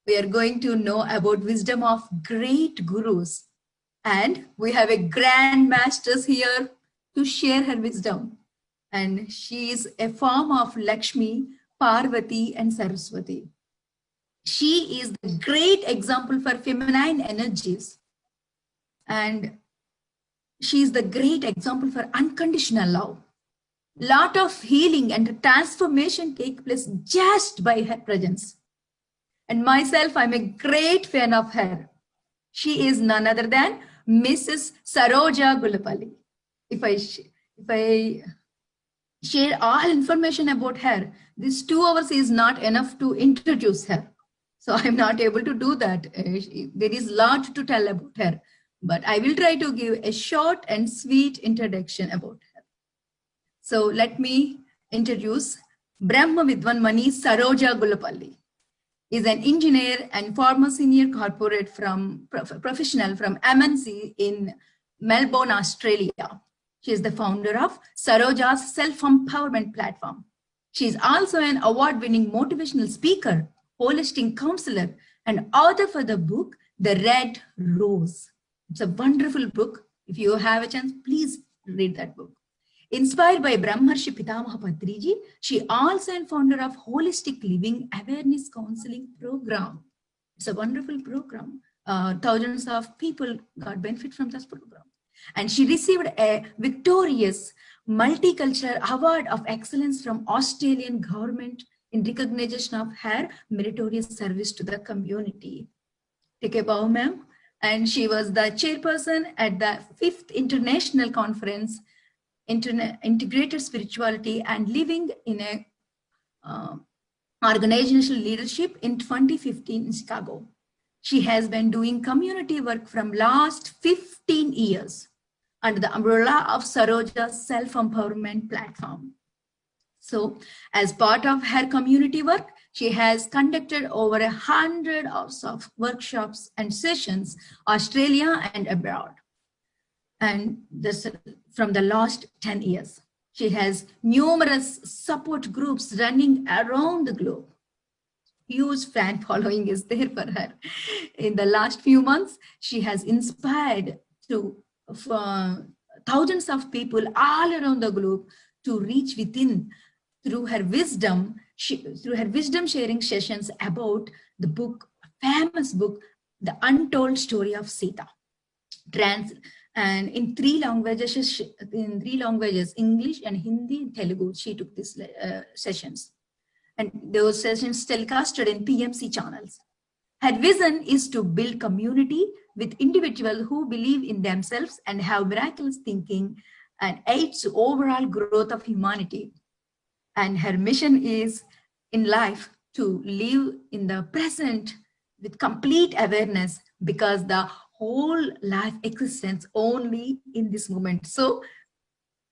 we are going to know about wisdom of great gurus. And we have a grand masters here to share her wisdom. And she is a form of Lakshmi, Parvati, and Saraswati. She is the great example for feminine energies. And she is the great example for unconditional love. Lot of healing and transformation take place just by her presence. And myself, I'm a great fan of her. She is none other than Mrs. Saroja Gulapalli. If I share all information about her, this 2 hours is not enough to introduce her. So I'm not able to do that. There is a lot to tell about her, but I will try to give a short and sweet introduction about her. So let me introduce Brahma Vidwanmani Saroja Gulapalli. Is an engineer and former senior corporate professional from MNC in Melbourne, Australia. She is the founder of Saroja's self-empowerment platform. She is also an award-winning motivational speaker, holistic counselor, and author for the book, The Red Rose. It's a wonderful book. If you have a chance, please read that book. Inspired by Brahmarshi Pitamaha Patriji, she also is founder of Holistic Living Awareness Counseling Program. It's a wonderful program. Thousands of people got benefit from this program. And she received a victorious Multicultural Award of Excellence from Australian government in recognition of her meritorious service to the community. Take a bow, ma'am. And she was the chairperson at the 5th International Conference Integrated Spirituality and Living in a Organizational Leadership in 2015 in Chicago. She has been doing community work from last 15 years under the umbrella of Saroja's self-empowerment platform. So as part of her community work, she has conducted over 100 hours of workshops and sessions, Australia and abroad. And this from the last 10 years. She has numerous support groups running around the globe. Huge fan following is there for her. In the last few months, she has inspired thousands of people all around the globe to reach within through her wisdom sharing sessions about the book, famous book, The Untold Story of Sita. And in three languages, English and Hindi and Telugu, she took these sessions. And those sessions telecasted in PMC channels. Her vision is to build community with individuals who believe in themselves and have miraculous thinking and aids to overall growth of humanity. And her mission is in life to live in the present with complete awareness, because the whole life existence only in this moment. So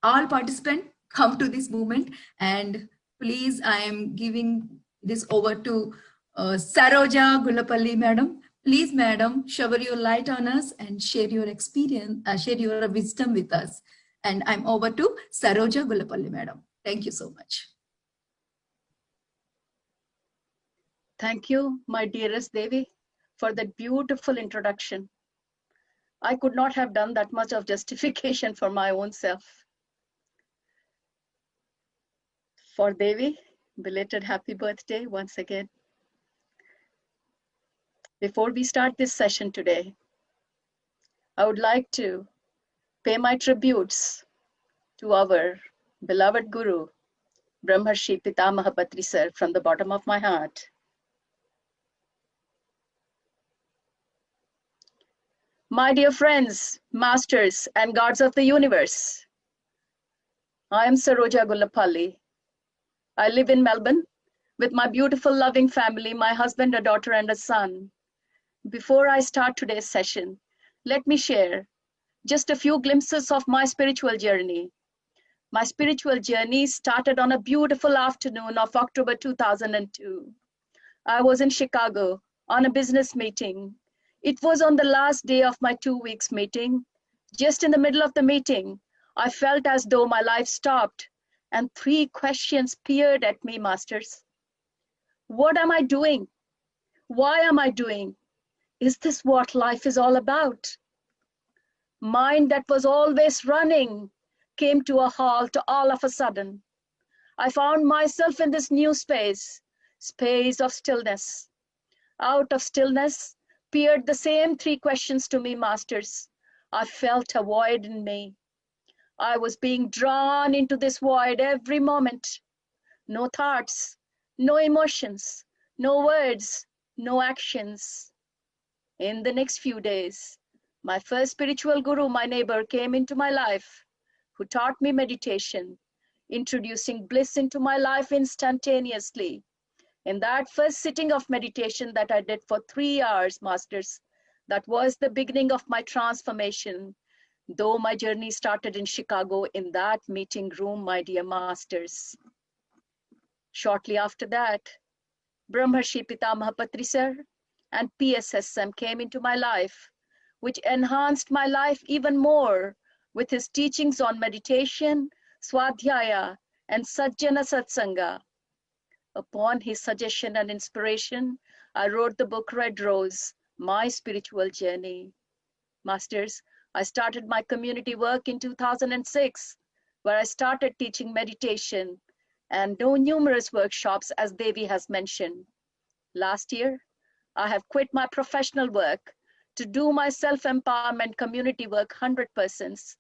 all participants come to this moment, and please, I am giving this over to Saroja Gulapalli, madam. Please, madam, shower your light on us and share your experience, share your wisdom with us. And I'm over to Saroja Gulapalli, madam. Thank you so much. Thank you, my dearest Devi, for that beautiful introduction. I could not have done that much of justification for my own self. For Devi, belated happy birthday once again. Before we start this session today, I would like to pay my tributes to our beloved Guru, Brahmarshi Pitamaha Patri sir, from the bottom of my heart. My dear friends, masters, and gods of the universe, I am Saroja Gulapalli. I live in Melbourne with my beautiful, loving family, my husband, a daughter, and a son. Before I start today's session, let me share just a few glimpses of my spiritual journey. My spiritual journey started on a beautiful afternoon of October 2002. I was in Chicago on a business meeting. It was on the last day of my 2 weeks meeting. Just in the middle of the meeting, I felt as though my life stopped, and 3 questions peered at me, masters. What am I doing? Why am I doing? Is this what life is all about? Mind that was always running came to a halt all of a sudden. I found myself in this new space of stillness. Out of stillness peered the same three questions to me, masters. I felt a void in me. I was being drawn into this void every moment. No thoughts, no emotions, no words, no actions. In the next few days, my first spiritual guru, my neighbor, came into my life, who taught me meditation, introducing bliss into my life instantaneously. In that first sitting of meditation that I did for 3 hours, masters, that was the beginning of my transformation. Though my journey started in Chicago in that meeting room, my dear masters. Shortly after that, Brahmarshi Pitamaha Patri Sir and PSSM came into my life, which enhanced my life even more with his teachings on meditation, Swadhyaya, and Sajjana Satsanga. Upon his suggestion and inspiration, I wrote the book Red Rose, My Spiritual Journey. Masters, I started my community work in 2006, where I started teaching meditation and do numerous workshops, as Devi has mentioned. Last year, I have quit my professional work to do my self-empowerment community work 100%.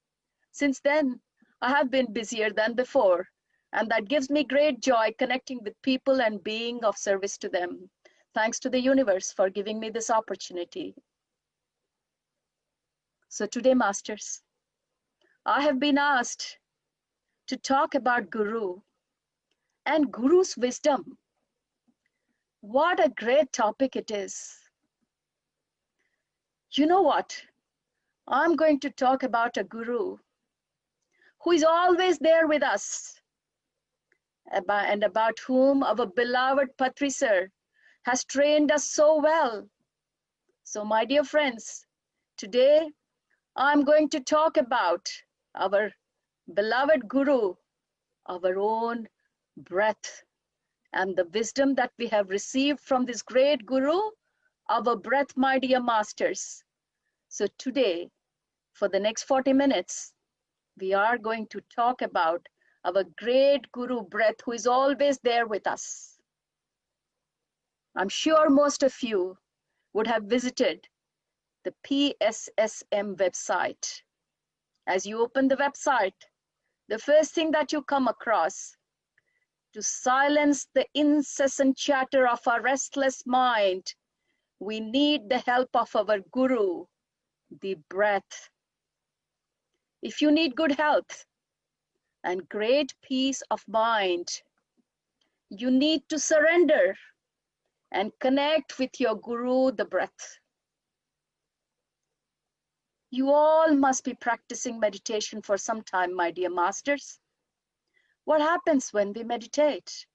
Since then, I have been busier than before, and that gives me great joy connecting with people and being of service to them. Thanks to the universe for giving me this opportunity. So today, masters, I have been asked to talk about Guru and Guru's wisdom. What a great topic it is. You know what? I'm going to talk about a Guru who is always there with us, and about whom our beloved Patri Sir has trained us so well. So my dear friends, today I'm going to talk about our beloved Guru, our own breath, and the wisdom that we have received from this great Guru, our breath, my dear masters. So today, for the next 40 minutes, we are going to talk about our great Guru breath, who is always there with us. I'm sure most of you would have visited the PSSM website. As you open the website, the first thing that you come across, to silence the incessant chatter of our restless mind, we need the help of our Guru, the breath. If you need good health and great peace of mind, you need to surrender and connect with your Guru, the breath. You all must be practicing meditation for some time, my dear masters. What happens when we meditate?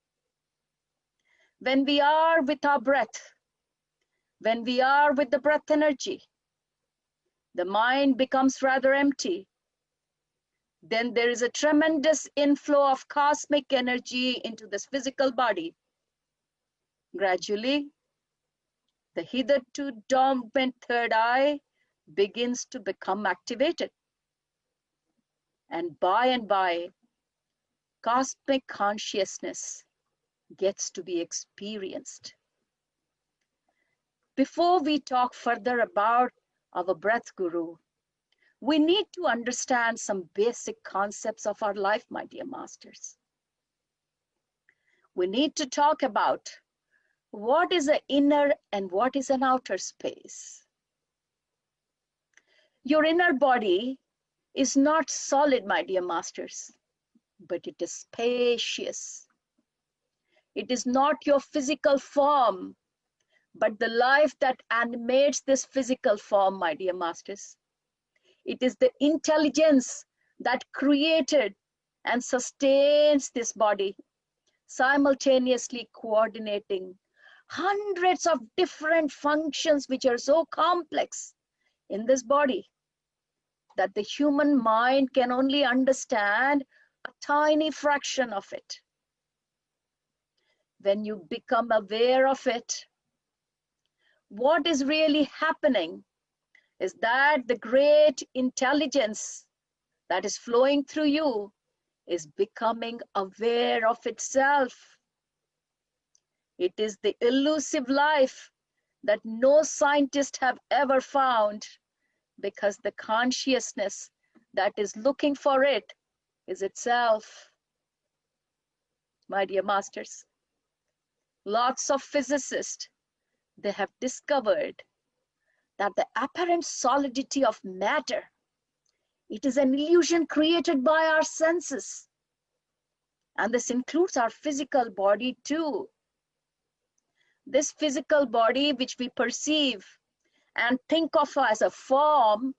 When we are with our breath, when we are with the breath energy, the mind becomes rather empty. Then there is a tremendous inflow of cosmic energy into this physical body. Gradually, the hitherto dormant third eye begins to become activated. And by, cosmic consciousness gets to be experienced. Before we talk further about our breath Guru, we need to understand some basic concepts of our life, my dear masters. We need to talk about what is an inner and what is an outer space. Your inner body is not solid, my dear masters, but it is spacious. It is not your physical form, but the life that animates this physical form, my dear masters. It is the intelligence that created and sustains this body, simultaneously coordinating hundreds of different functions which are so complex in this body that the human mind can only understand a tiny fraction of it. When you become aware of it, what is really happening is that the great intelligence that is flowing through you is becoming aware of itself. It is the elusive life that no scientist have ever found, because the consciousness that is looking for it is itself. My dear masters, lots of physicists, they have discovered that the apparent solidity of matter, it is an illusion created by our senses. And this includes our physical body too. This physical body which we perceive and think of as a form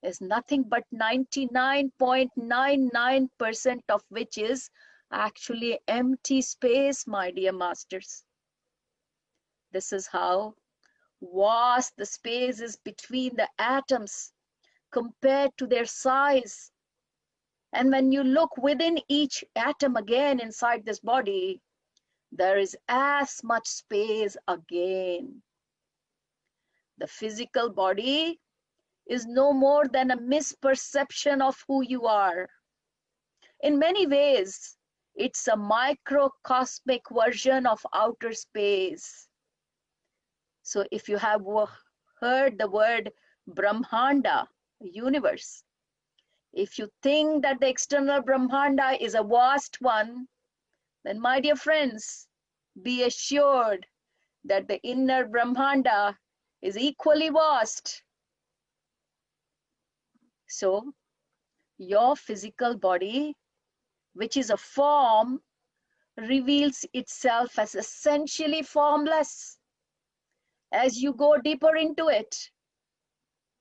is nothing but 99.99% of which is actually empty space, my dear masters. This is how vast the space is between the atoms compared to their size. And when you look within each atom again inside this body, there is as much space again. The physical body is no more than a misperception of who you are. In many ways, it's a microcosmic version of outer space. So if you have heard the word Brahmanda, universe, if you think that the external Brahmanda is a vast one, then my dear friends, be assured that the inner Brahmanda is equally vast. So your physical body, which is a form, reveals itself as essentially formless. As you go deeper into it,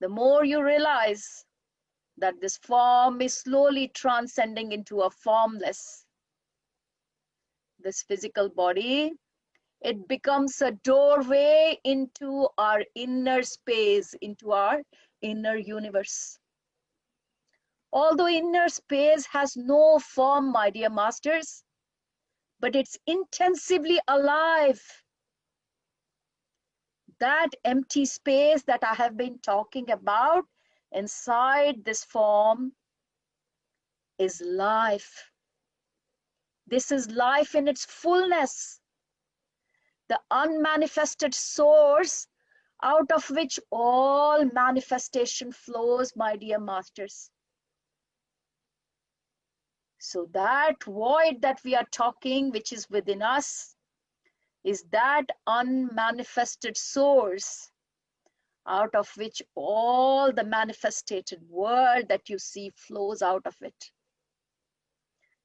the more you realize that this form is slowly transcending into a formless. This physical body, it becomes a doorway into our inner space, into our inner universe. Although inner space has no form, my dear masters, but it's intensively alive. That empty space that I have been talking about inside this form is life. This is life in its fullness, the unmanifested source out of which all manifestation flows, my dear masters. So that void that we are talking, which is within us, is that unmanifested source out of which all the manifested world that you see flows out of it.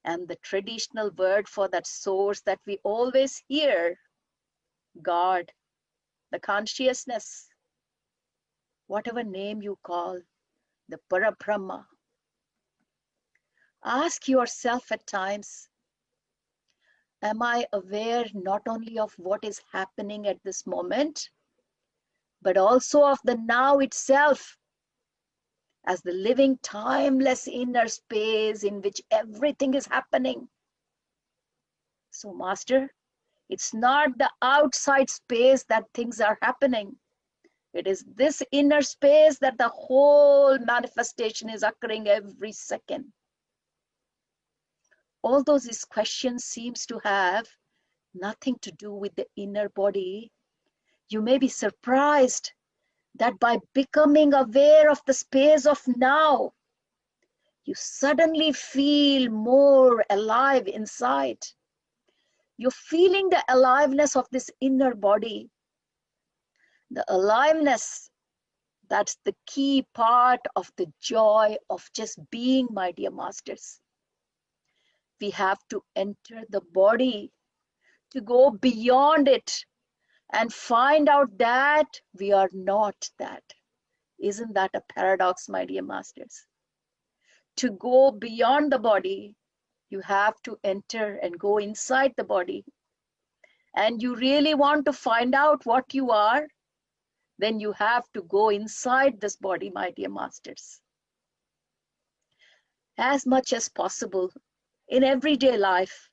And the traditional word for that source that we always hear, God, the consciousness, whatever name you call, the Parabrahma. Ask yourself at times, am I aware not only of what is happening at this moment, but also of the now itself as the living, timeless inner space in which everything is happening? So, Master, it's not the outside space that things are happening. It is this inner space that the whole manifestation is occurring every second. Although this question seems to have nothing to do with the inner body, you may be surprised that by becoming aware of the space of now, you suddenly feel more alive inside. You're feeling the aliveness of this inner body. The aliveness, that's the key part of the joy of just being, my dear masters. We have to enter the body to go beyond it and find out that we are not that. Isn't that a paradox, my dear masters? To go beyond the body, you have to enter and go inside the body. And you really want to find out what you are, then you have to go inside this body, my dear masters. As much as possible in everyday life,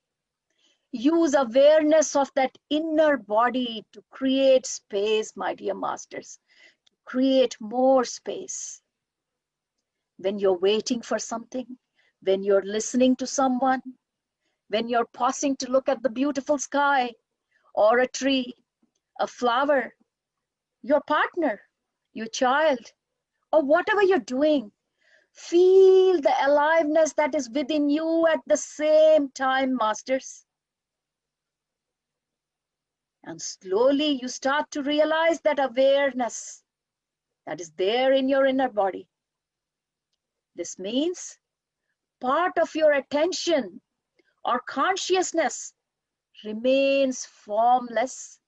Use awareness of that inner body to create space, my dear masters. Create more space. When you're waiting for something, when you're listening to someone, when you're pausing to look at the beautiful sky or a tree, a flower, your partner, your child, or whatever you're doing, feel the aliveness that is within you at the same time, masters. And slowly you start to realize that awareness that is there in your inner body. This means part of your attention or consciousness remains formless,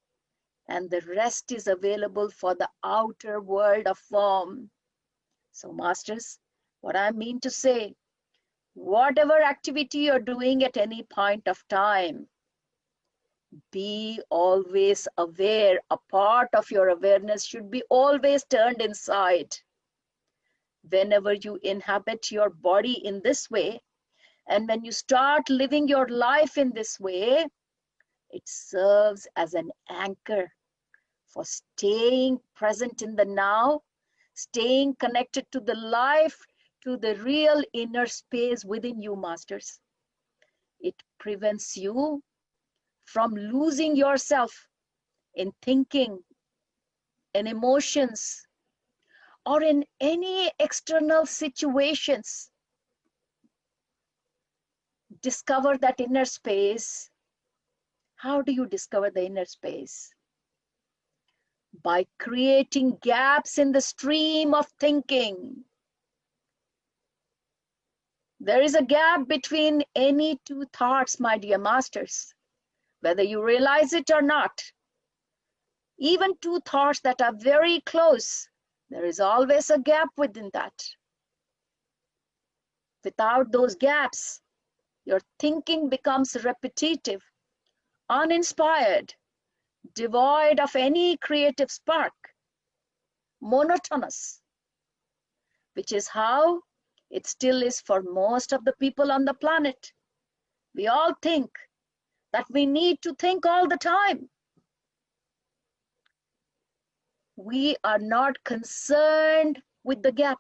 and the rest is available for the outer world of form. So, masters, what I mean to say, whatever activity you're doing at any point of time, be always aware. A part of your awareness should be always turned inside. Whenever you inhabit your body in this way, and when you start living your life in this way, it serves as an anchor for staying present in the now, staying connected to the life, to the real inner space within you, masters. It prevents you from losing yourself in thinking, in emotions, or in any external situations. Discover that inner space. How do you discover the inner space? By creating gaps in the stream of thinking. There is a gap between any two thoughts, my dear masters, whether you realize it or not. Even two thoughts that are very close, there is always a gap within that. Without those gaps, your thinking becomes repetitive, uninspired, devoid of any creative spark, monotonous, which is how it still is for most of the people on the planet. We all think that we need to think all the time. We are not concerned with the gap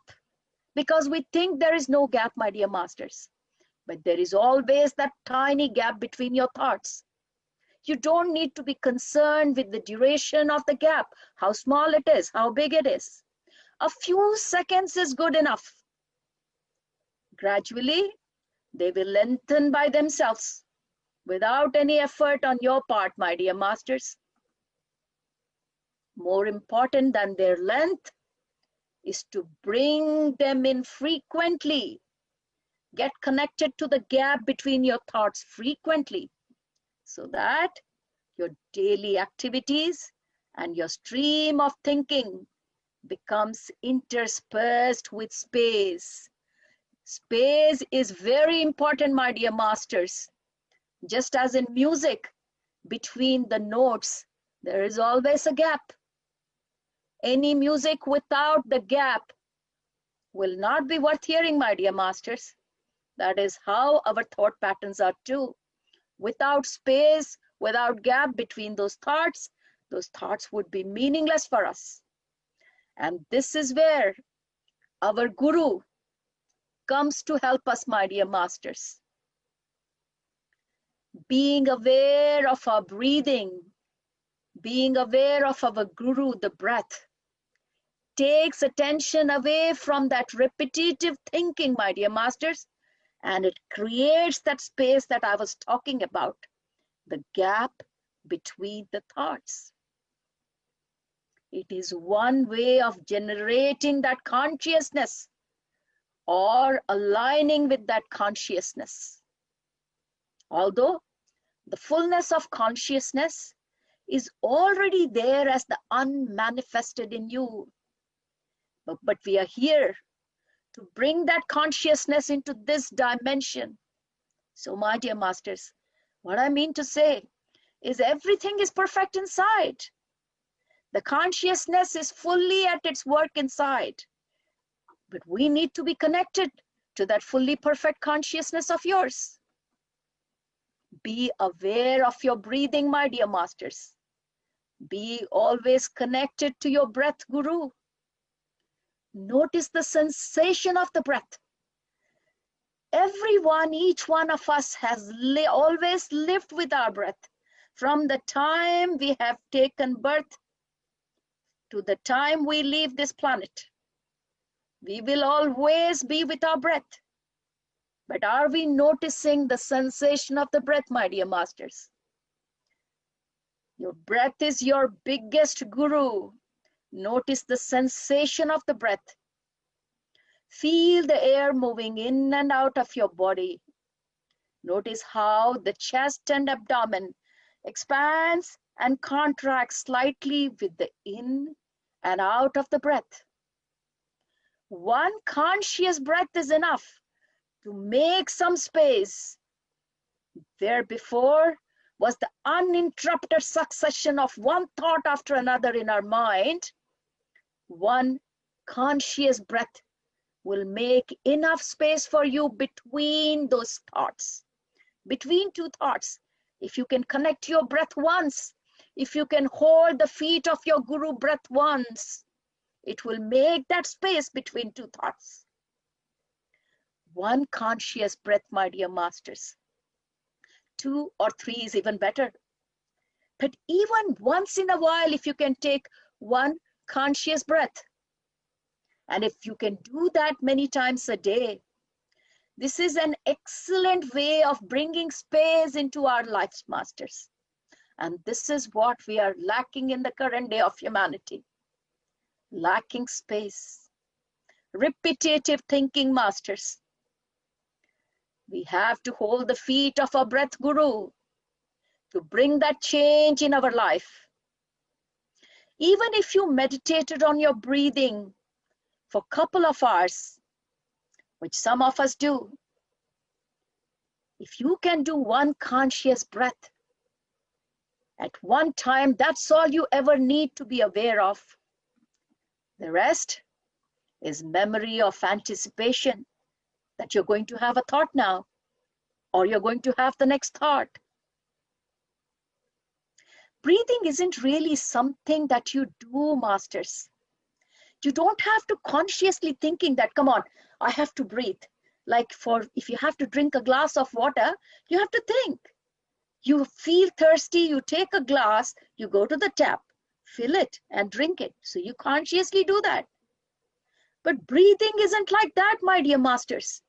because we think there is no gap, my dear masters. But there is always that tiny gap between your thoughts. You don't need to be concerned with the duration of the gap, how small it is, how big it is. A few seconds is good enough. Gradually, they will lengthen by themselves without any effort on your part, my dear masters. More important than their length is to bring them in frequently. Get connected to the gap between your thoughts frequently so that your daily activities and your stream of thinking becomes interspersed with space. Space is very important, my dear masters. Just as in music, between the notes, there is always a gap. Any music without the gap will not be worth hearing, my dear masters. That is how our thought patterns are too. Without space, without gap between those thoughts would be meaningless for us. And this is where our Guru comes to help us, my dear masters. Being aware of our breathing, being aware of our Guru, the breath, takes attention away from that repetitive thinking, my dear masters, and it creates that space that I was talking about, the gap between the thoughts. It is one way of generating that consciousness or aligning with that consciousness. Although the fullness of consciousness is already there as the unmanifested in you. But we are here to bring that consciousness into this dimension. So, my dear masters, what I mean to say is everything is perfect inside. The consciousness is fully at its work inside. But we need to be connected to that fully perfect consciousness of yours. Be aware of your breathing, my dear masters. Be always connected to your breath, Guru. Notice the sensation of the breath. Everyone, each one of us has always lived with our breath. From the time we have taken birth to the time we leave this planet, we will always be with our breath. But are we noticing the sensation of the breath, my dear masters? Your breath is your biggest guru. Notice the sensation of the breath. Feel the air moving in and out of your body. Notice how the chest and abdomen expands and contracts slightly with the in and out of the breath. One conscious breath is enough to make some space. There before was the uninterrupted succession of one thought after another in our mind. One conscious breath will make enough space for you between those thoughts, between two thoughts. If you can connect your breath once, if you can hold the feet of your Guru breath once, it will make that space between two thoughts. One conscious breath, my dear masters. 2 or 3 is even better. But even once in a while, if you can take one conscious breath, and if you can do that many times a day, this is an excellent way of bringing space into our lives, masters. And this is what we are lacking in the current day of humanity. Lacking space. Repetitive thinking, masters. We have to hold the feet of our breath guru to bring that change in our life. Even if you meditated on your breathing for a couple of hours, which some of us do, if you can do one conscious breath at one time, that's all you ever need to be aware of. The rest is memory of anticipation that you're going to have a thought now, or you're going to have the next thought. Breathing isn't really something that you do, masters. You don't have to consciously thinking that, come on, I have to breathe. Like if you have to drink a glass of water, you have to think. You feel thirsty, you take a glass, you go to the tap, fill it and drink it. So you consciously do that. But breathing isn't like that, my dear masters.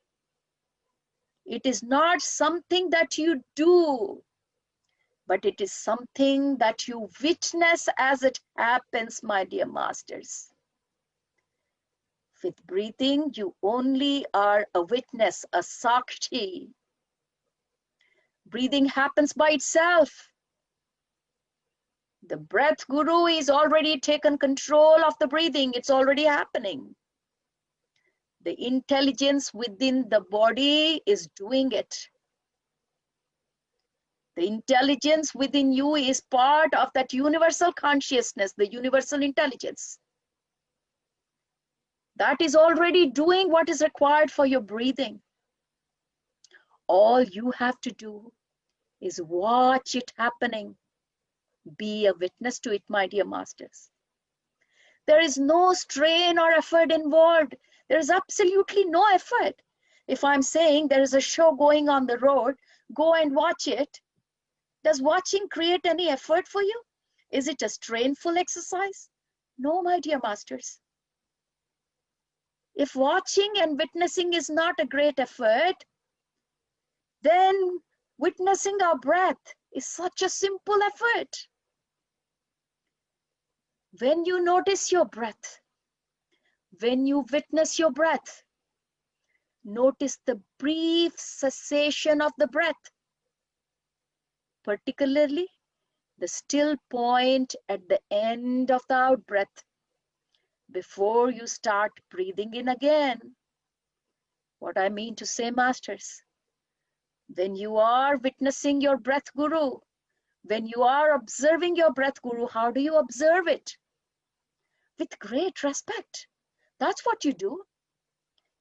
It is not something that you do, but it is something that you witness as it happens, my dear masters. With breathing, you only are a witness, a sakshi. Breathing happens by itself. The breath guru is already taken control of the breathing. It's already happening. The intelligence within the body is doing it. The intelligence within you is part of that universal consciousness, the universal intelligence. That is already doing what is required for your breathing. All you have to do is watch it happening. Be a witness to it, my dear masters. There is no strain or effort involved. There is absolutely no effort. If I'm saying there is a show going on the road, go and watch it. Does watching create any effort for you? Is it a strainful exercise? No, my dear masters. If watching and witnessing is not a great effort, then witnessing our breath is such a simple effort. When you notice your breath, when you witness your breath, notice the brief cessation of the breath, particularly the still point at the end of the out breath before you start breathing in again. What I mean to say, masters, when you are witnessing your breath guru, when you are observing your breath guru, how do you observe it? With great respect. That's what you do.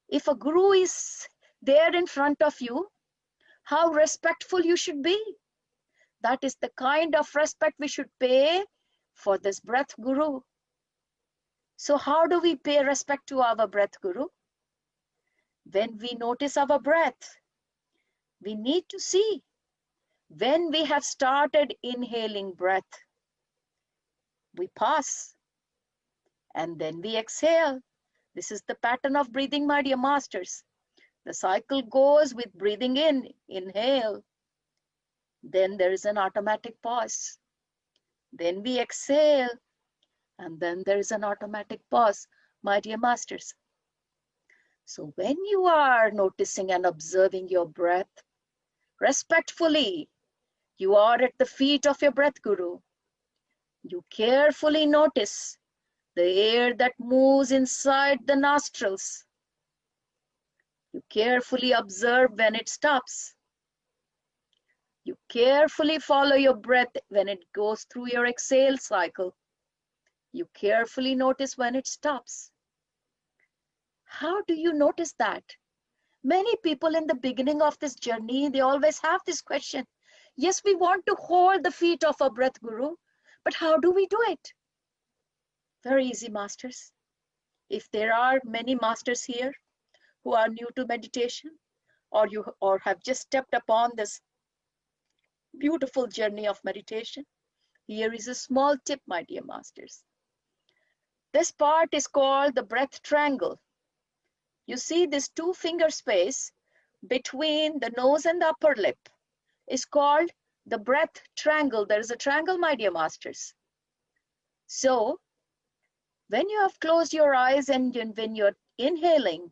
If a guru is there in front of you, how respectful you should be. That is the kind of respect we should pay for this breath guru. So how do we pay respect to our breath guru? When we notice our breath, we need to see when we have started inhaling breath, we pause and then we exhale. This is the pattern of breathing, my dear masters. The cycle goes with breathing in, inhale. Then there is an automatic pause. Then we exhale, and then there is an automatic pause, my dear masters. So when you are noticing and observing your breath, respectfully, you are at the feet of your breath guru. You carefully notice the air that moves inside the nostrils. You carefully observe when it stops. You carefully follow your breath when it goes through your exhale cycle. You carefully notice when it stops. How do you notice that? Many people in the beginning of this journey, they always have this question. Yes, we want to hold the feet of our breath guru, but how do we do it? Very easy, masters. If there are many masters here who are new to meditation, or have just stepped upon this beautiful journey of meditation, here is a small tip, my dear masters. This part is called the breath triangle. You see this 2-finger space between the nose and the upper lip is called the breath triangle. There is a triangle, my dear masters. So when you have closed your eyes and when you're inhaling,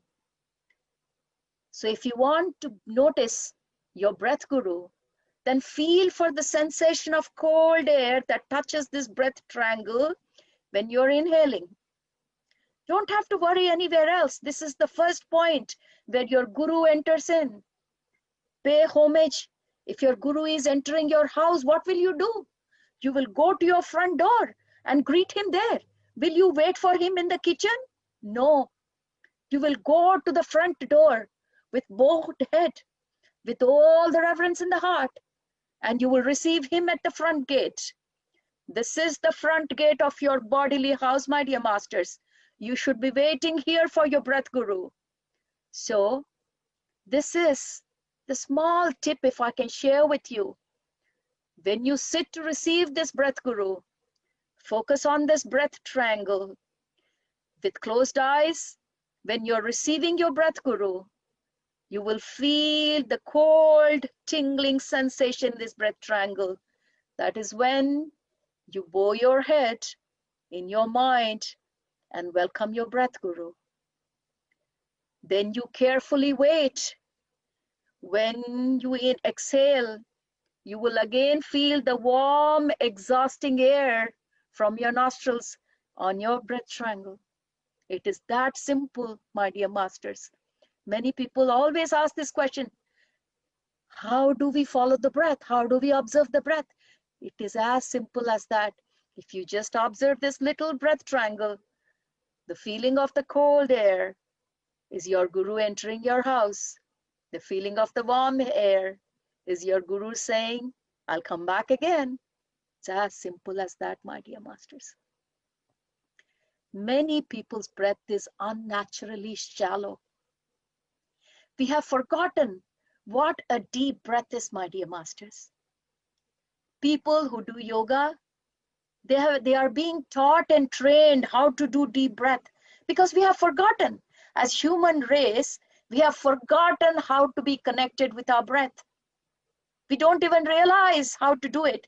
so if you want to notice your breath guru, then feel for the sensation of cold air that touches this breath triangle when you're inhaling. Don't have to worry anywhere else. This is the first point where your guru enters in. Pay homage. If your guru is entering your house, what will you do? You will go to your front door and greet him there. Will you wait for him in the kitchen? No. You will go to the front door with bowed head, with all the reverence in the heart, and you will receive him at the front gate. This is the front gate of your bodily house, my dear masters. You should be waiting here for your breath guru. So this is the small tip, if I can share with you. When you sit to receive this breath guru, focus on this breath triangle. With closed eyes, when you're receiving your breath guru, you will feel the cold, tingling sensation in this breath triangle. That is when you bow your head in your mind and welcome your breath guru. Then you carefully wait. When you exhale, you will again feel the warm, exhausting air from your nostrils on your breath triangle. It is that simple, my dear masters. Many people always ask this question, how do we follow the breath? How do we observe the breath? It is as simple as that. If you just observe this little breath triangle, the feeling of the cold air is your guru entering your house. The feeling of the warm air is your guru saying, I'll come back again. It's as simple as that, my dear masters. Many people's breath is unnaturally shallow. We have forgotten what a deep breath is, my dear masters. People who do yoga, they are being taught and trained how to do deep breath because we have forgotten. As human race, we have forgotten how to be connected with our breath. We don't even realize how to do it.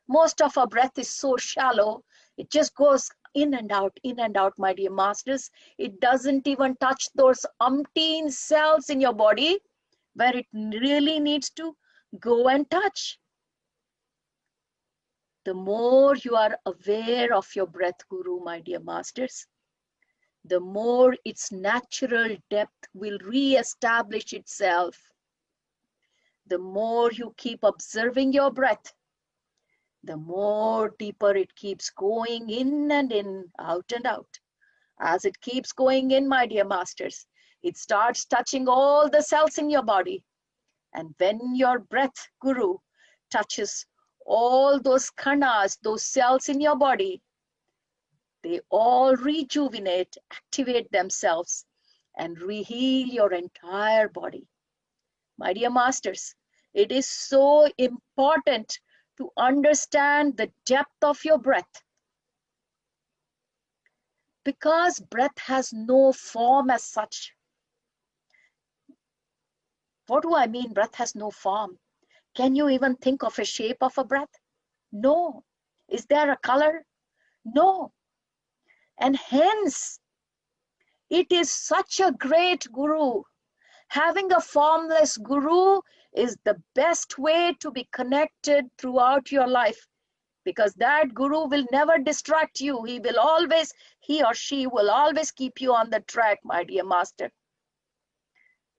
Most of our breath is so shallow, it just goes in and out, my dear masters. It doesn't even touch those umpteen cells in your body where it really needs to go and touch. The more you are aware of your breath guru, my dear masters, the more its natural depth will re-establish itself. The more you keep observing your breath, the more deeper it keeps going in and in, out and out. As it keeps going in, my dear masters, it starts touching all the cells in your body. And when your breath guru touches all those kanas, those cells in your body, they all rejuvenate, activate themselves, and heal your entire body. My dear masters, it is so important to understand the depth of your breath, because breath has no form as such. What do I mean, breath has no form? Can you even think of a shape of a breath? No. Is there a color? No. And hence, it is such a great guru. Having a formless guru is the best way to be connected throughout your life, because that guru will never distract you. He or she will always keep you on the track, my dear master.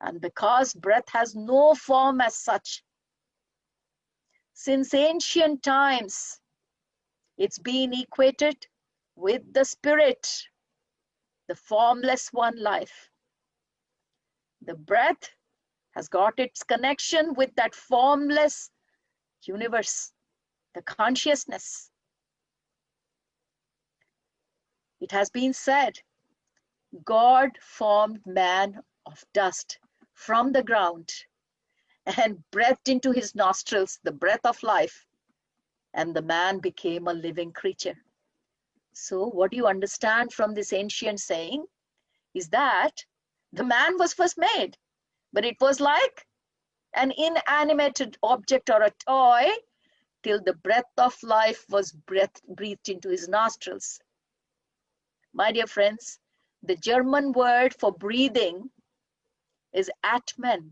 And because breath has no form as such, since ancient times, it's been equated with the spirit, the formless one life. The breath has got its connection with that formless universe, the consciousness. It has been said, God formed man of dust from the ground and breathed into his nostrils the breath of life, and the man became a living creature. So what do you understand from this ancient saying is that the man was first made, but it was like an inanimated object or a toy till the breath of life was breathed into his nostrils. My dear friends, the German word for breathing is Atmen,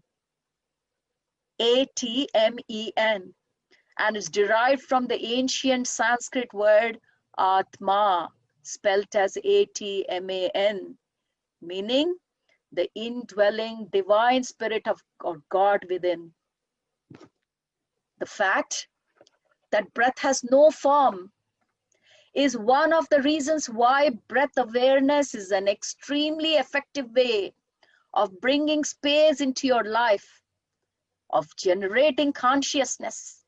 A-T-M-E-N, and is derived from the ancient Sanskrit word Atma, spelt as A-T-M-A-N, meaning the indwelling divine spirit of God within. The fact that breath has no form is one of the reasons why breath awareness is an extremely effective way of bringing space into your life, of generating consciousness.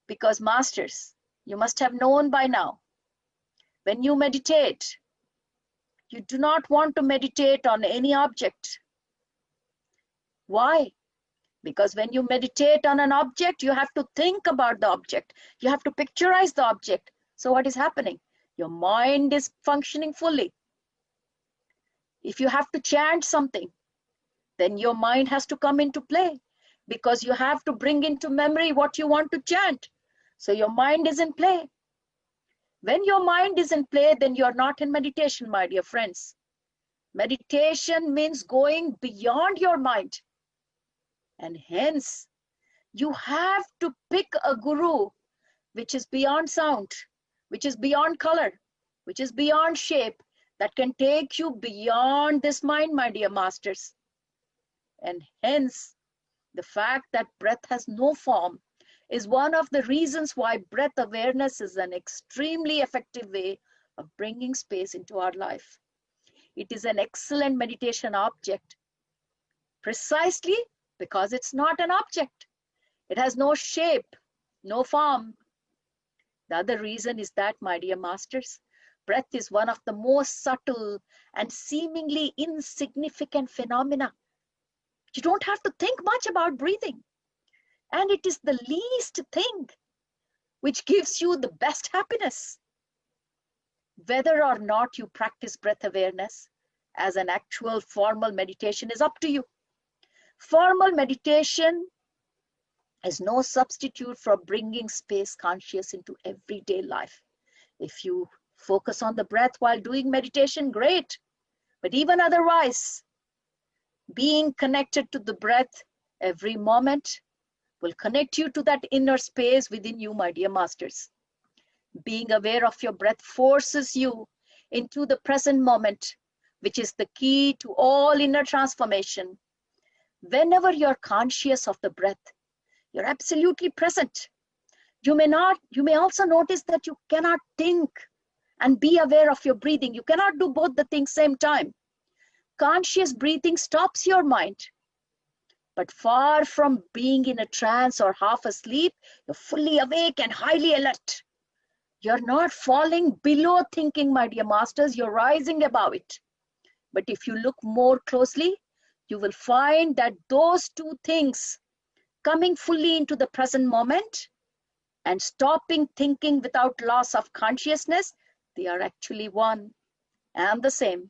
Because masters, you must have known by now, when you meditate, you do not want to meditate on any object. Why? Because when you meditate on an object, you have to think about the object. You have to picturize the object. So what is happening? Your mind is functioning fully. If you have to chant something, then your mind has to come into play, because you have to bring into memory what you want to chant. So your mind is in play. When your mind is in play, then you're not in meditation, my dear friends. Meditation means going beyond your mind. And hence, you have to pick a guru which is beyond sound, which is beyond color, which is beyond shape, that can take you beyond this mind, my dear masters. And hence, the fact that breath has no form is one of the reasons why breath awareness is an extremely effective way of bringing space into our life. It is an excellent meditation object, precisely because it's not an object. It has no shape, no form. The other reason is that, my dear masters, breath is one of the most subtle and seemingly insignificant phenomena. You don't have to think much about breathing. And it is the least thing which gives you the best happiness. Whether or not you practice breath awareness as an actual formal meditation is up to you. Formal meditation is no substitute for bringing space conscious into everyday life. If you focus on the breath while doing meditation, great. But even otherwise, being connected to the breath every moment will connect you to that inner space within you, my dear masters. Being aware of your breath forces you into the present moment, which is the key to all inner transformation. Whenever you're conscious of the breath, you're absolutely present. You may also notice that you cannot think and be aware of your breathing. You cannot do both the things same time. Conscious breathing stops your mind. But far from being in a trance or half asleep, you're fully awake and highly alert. You're not falling below thinking, my dear masters, you're rising above it. But if you look more closely, you will find that those two things, coming fully into the present moment and stopping thinking without loss of consciousness, they are actually one and the same.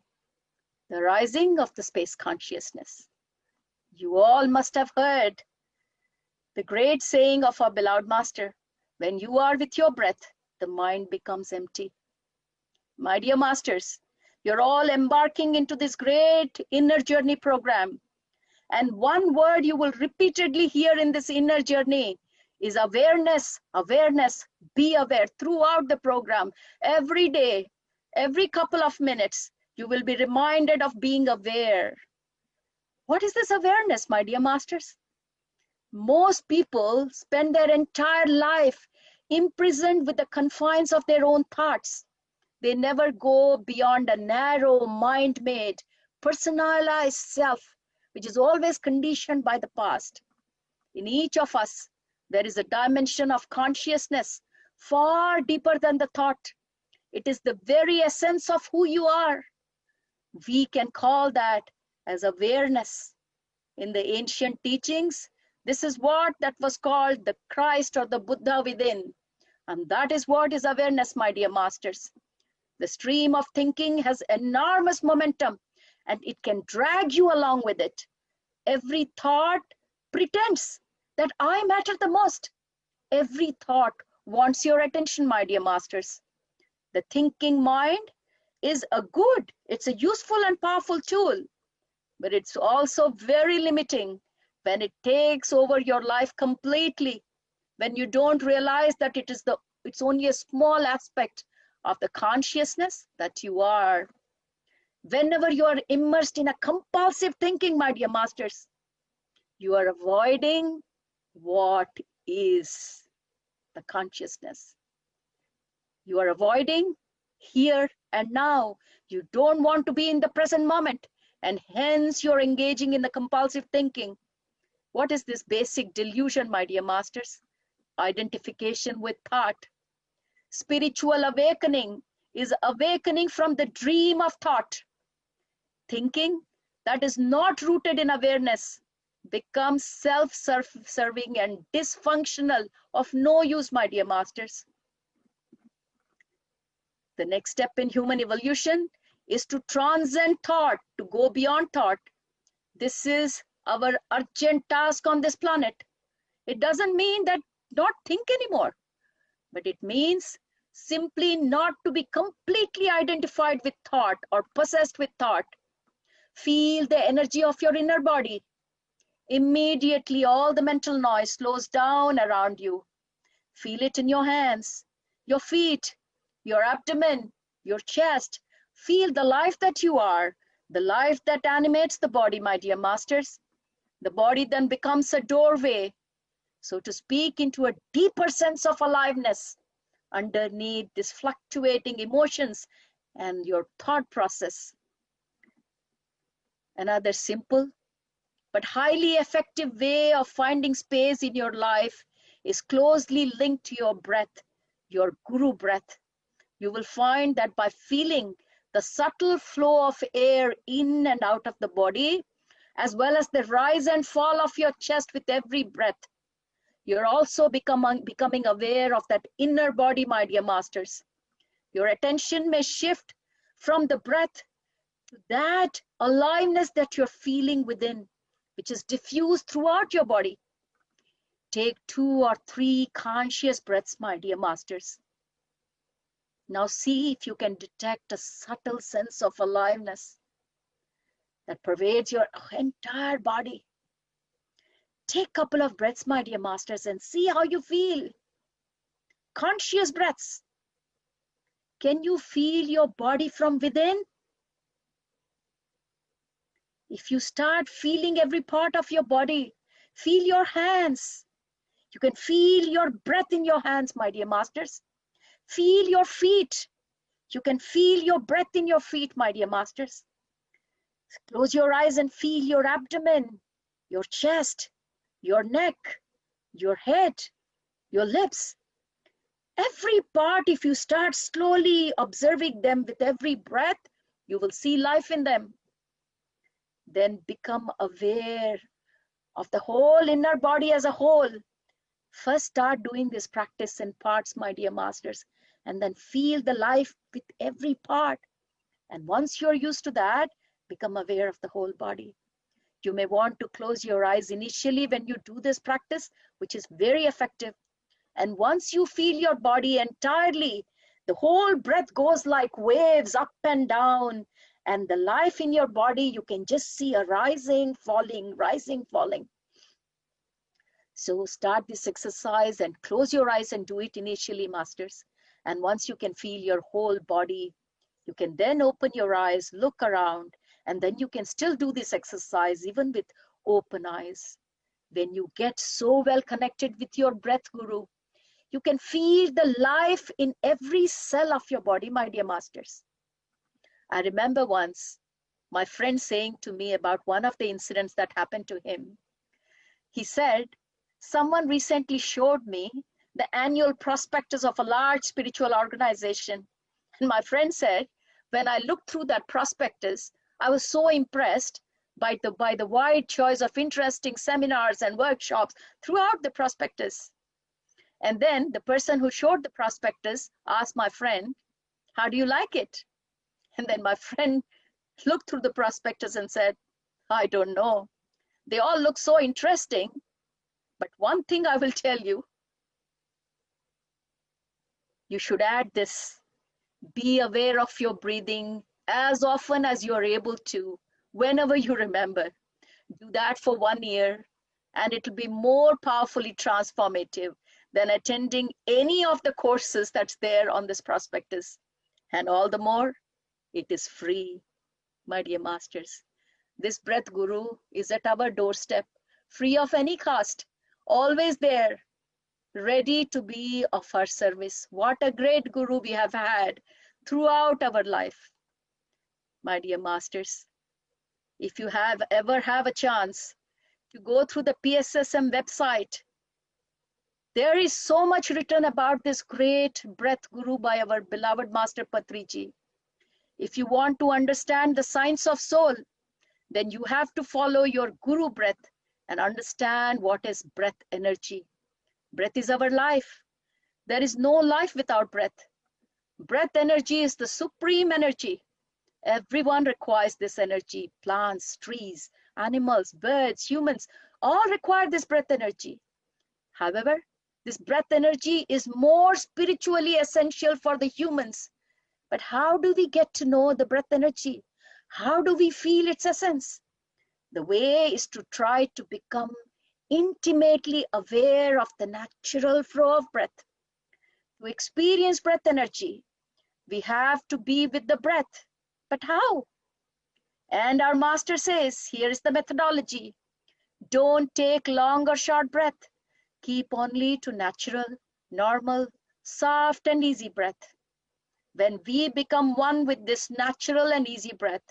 The rising of the space consciousness. You all must have heard the great saying of our beloved master, when you are with your breath, the mind becomes empty. My dear masters, you're all embarking into this great inner journey program. And one word you will repeatedly hear in this inner journey is awareness, awareness, be aware throughout the program. Every day, every couple of minutes, you will be reminded of being aware. What is this awareness, my dear masters? Most people spend their entire life imprisoned with the confines of their own thoughts. They never go beyond a narrow, mind-made, personalized self, which is always conditioned by the past. In each of us, there is a dimension of consciousness far deeper than the thought. It is the very essence of who you are. We can call that as awareness. In the ancient teachings, this is what that was called the Christ or the Buddha within. And that is what is awareness, my dear masters. The stream of thinking has enormous momentum and it can drag you along with it. Every thought pretends that I matter the most. Every thought wants your attention, my dear masters. The thinking mind is it's a useful and powerful tool, but it's also very limiting when it takes over your life completely, when you don't realize that it's only a small aspect of the consciousness that you are. Whenever you are immersed in a compulsive thinking, my dear masters, you are avoiding what is the consciousness. You are avoiding here and now. You don't want to be in the present moment, and hence you're engaging in the compulsive thinking. What is this basic delusion, my dear masters? Identification with thought. Spiritual awakening is awakening from the dream of thought. Thinking that is not rooted in awareness becomes self-serving and dysfunctional, of no use, my dear masters. The next step in human evolution is to transcend thought, to go beyond thought. This is our urgent task on this planet. It doesn't mean that not think anymore, but it means simply not to be completely identified with thought or possessed with thought. Feel the energy of your inner body. Immediately all the mental noise slows down around you. Feel it in your hands, your feet, your abdomen, your chest. Feel the life that you are, the life that animates the body, my dear masters. The body then becomes a doorway, so to speak, into a deeper sense of aliveness underneath these fluctuating emotions and your thought process. Another simple but highly effective way of finding space in your life is closely linked to your breath, your guru breath. You will find that by feeling the subtle flow of air in and out of the body, as well as the rise and fall of your chest with every breath, you're also becoming aware of that inner body, my dear masters. Your attention may shift from the breath to that aliveness that you're feeling within, which is diffused throughout your body. Take 2 or 3 conscious breaths, my dear masters. Now see if you can detect a subtle sense of aliveness that pervades your entire body. Take a couple of breaths, my dear masters, and see how you feel. Conscious breaths. Can you feel your body from within? If you start feeling every part of your body, feel your hands. You can feel your breath in your hands, my dear masters. Feel your feet. You can feel your breath in your feet, my dear masters. Close your eyes and feel your abdomen. your chest, your neck, your head, your lips. Every part, if you start slowly observing them with every breath, you will see life in them. Then become aware of the whole inner body as a whole. First start doing this practice in parts, my dear masters, and then feel the life with every part. And once you're used to that, become aware of the whole body. You may want to close your eyes initially when you do this practice, which is very effective. And once you feel your body entirely, the whole breath goes like waves up and down. And the life in your body, you can just see a rising, falling, rising, falling. So start this exercise and close your eyes and do it initially, masters. And once you can feel your whole body, you can then open your eyes, look around, and then you can still do this exercise even with open eyes. When you get so well connected with your breath guru, you can feel the life in every cell of your body, my dear masters. I remember once my friend saying to me about one of the incidents that happened to him. He said, someone recently showed me the annual prospectus of a large spiritual organization. And my friend said, when I looked through that prospectus, I was so impressed by the wide choice of interesting seminars and workshops throughout the prospectus. And then the person who showed the prospectus asked my friend, how do you like it? And then my friend looked through the prospectus and said, I don't know. They all look so interesting. But one thing I will tell you, you should add this. Be aware of your breathing as often as you're able to, whenever you remember. Do that for 1 year, and it will be more powerfully transformative than attending any of the courses that's there on this prospectus. And all the more, it is free, my dear masters. This breath guru is at our doorstep, free of any cost, always there, ready to be of our service. What a great guru we have had throughout our life. My dear masters, if you ever have a chance to go through the PSSM website, there is so much written about this great breath guru by our beloved Master Patriji. If you want to understand the science of soul, then you have to follow your guru breath and understand what is breath energy. Breath is our life. There is no life without breath. Breath energy is the supreme energy. Everyone requires this energy. Plants, trees, animals, birds, humans, all require this breath energy. However, this breath energy is more spiritually essential for the humans. But how do we get to know the breath energy? How do we feel its essence? The way is to try to become intimately aware of the natural flow of breath. To experience breath energy, we have to be with the breath. But how? And our master says, here is the methodology. Don't take long or short breath. Keep only to natural, normal, soft and easy breath. When we become one with this natural and easy breath,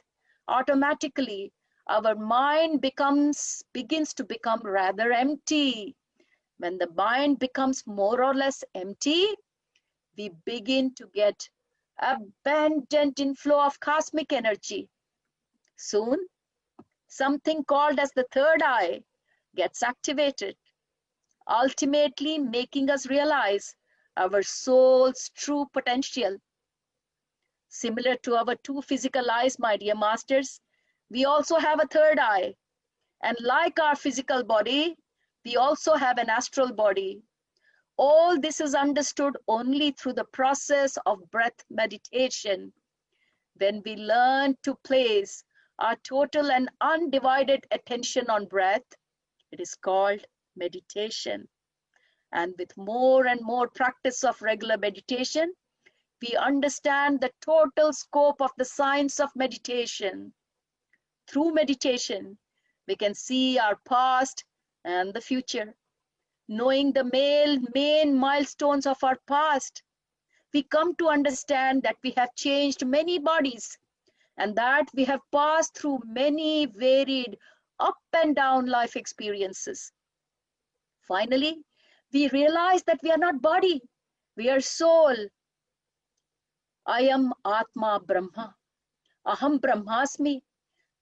automatically our mind begins to become rather empty. When the mind becomes more or less empty, we begin to get abundant inflow of cosmic energy. Soon, something called as the third eye gets activated, ultimately making us realize our soul's true potential. Similar to our two physical eyes, my dear masters, we also have a third eye. And like our physical body, we also have an astral body. All this is understood only through the process of breath meditation. When we learn to place our total and undivided attention on breath, it is called meditation. And with more and more practice of regular meditation, we understand the total scope of the science of meditation. Through meditation, we can see our past and the future. Knowing the main milestones of our past, we come to understand that we have changed many bodies and that we have passed through many varied, up and down life experiences. Finally, we realize that we are not body, we are soul. I am Atma Brahma. Aham Brahmasmi.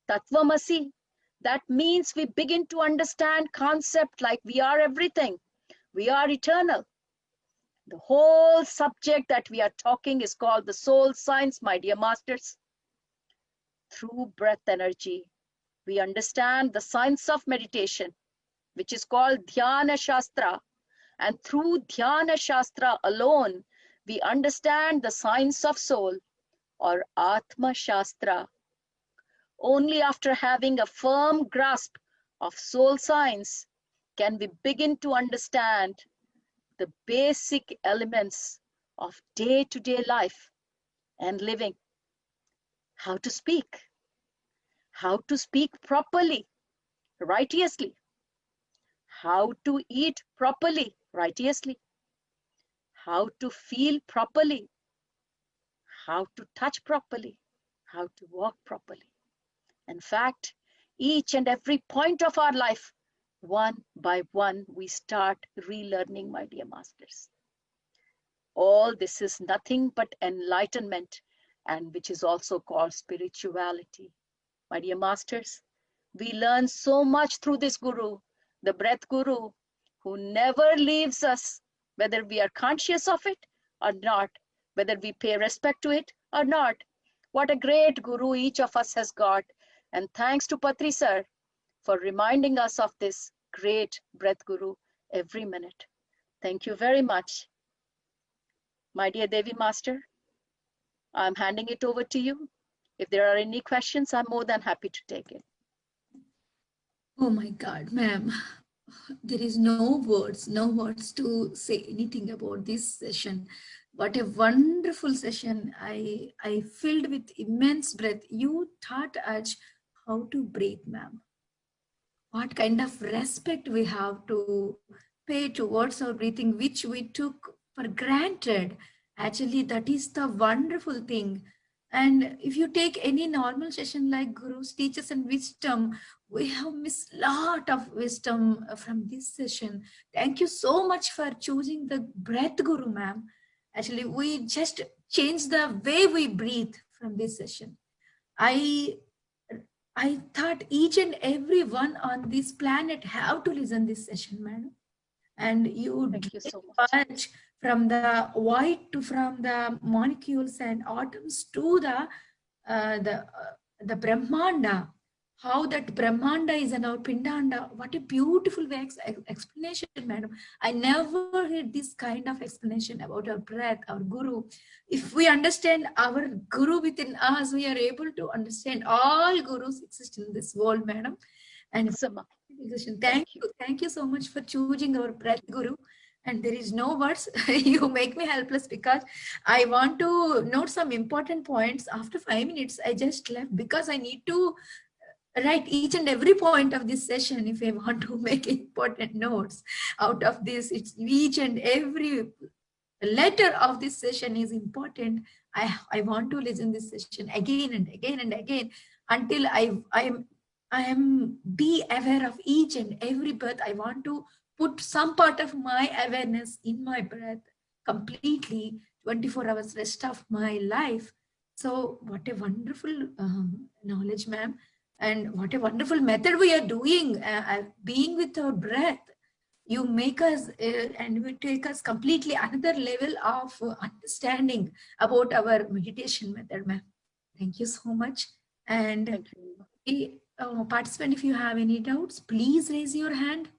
Tattvamasi. That means we begin to understand concept like we are everything. We are eternal. The whole subject that we are talking is called the soul science, my dear masters. Through breath energy, we understand the science of meditation, which is called Dhyana Shastra. And through Dhyana Shastra alone, we understand the science of soul, or Atma Shastra. Only after having a firm grasp of soul science can we begin to understand the basic elements of day-to-day life and living. How to speak properly, righteously, how to eat properly, righteously, how to feel properly, how to touch properly, how to walk properly. In fact, each and every point of our life, one by one, we start relearning, my dear masters. All this is nothing but enlightenment, and which is also called spirituality. My dear masters, we learn so much through this Guru, the breath Guru, who never leaves us, whether we are conscious of it or not, whether we pay respect to it or not. What a great Guru each of us has got. And thanks to Patri sir for reminding us of this great breath Guru every minute. Thank you very much. My dear Devi Master, I'm handing it over to you. If there are any questions, I'm more than happy to take it. Oh my God, ma'am. There is no words to say anything about this session. What a wonderful session. I filled with immense breath. You taught us how to breathe, ma'am. What kind of respect we have to pay towards our breathing, which we took for granted. Actually, that is the wonderful thing. And if you take any normal session like Guru's teachers and wisdom, we have missed a lot of wisdom from this session. Thank you so much for choosing the breath Guru, ma'am. Actually, we just changed the way we breathe from this session. I thought each and every one on this planet have to listen this session, madam. And you Thank you did so much. much from the white to from the molecules and atoms to the Brahmanda. How that Brahmanda is an our Pindanda. What a beautiful explanation, madam. I never heard this kind of explanation about our breath, our Guru. If we understand our Guru within us, we are able to understand all Gurus exist in this world, madam. And thank you so much for choosing our breath Guru. And there is no words. You make me helpless because I want to note some important points. After 5 minutes, I just left because I need to write each and every point of this session if I want to make important notes out of this. It's each and every letter of this session is important. I want to listen this session again and again and again until I am be aware of each and every breath. I want to put some part of my awareness in my breath completely 24 hours rest of my life. So what a wonderful knowledge, ma'am. And what a wonderful method we are doing, being with our breath. You make us and you take us completely another level of understanding about our meditation method, ma'am. Thank you so much. And participant, if you have any doubts, please raise your hand.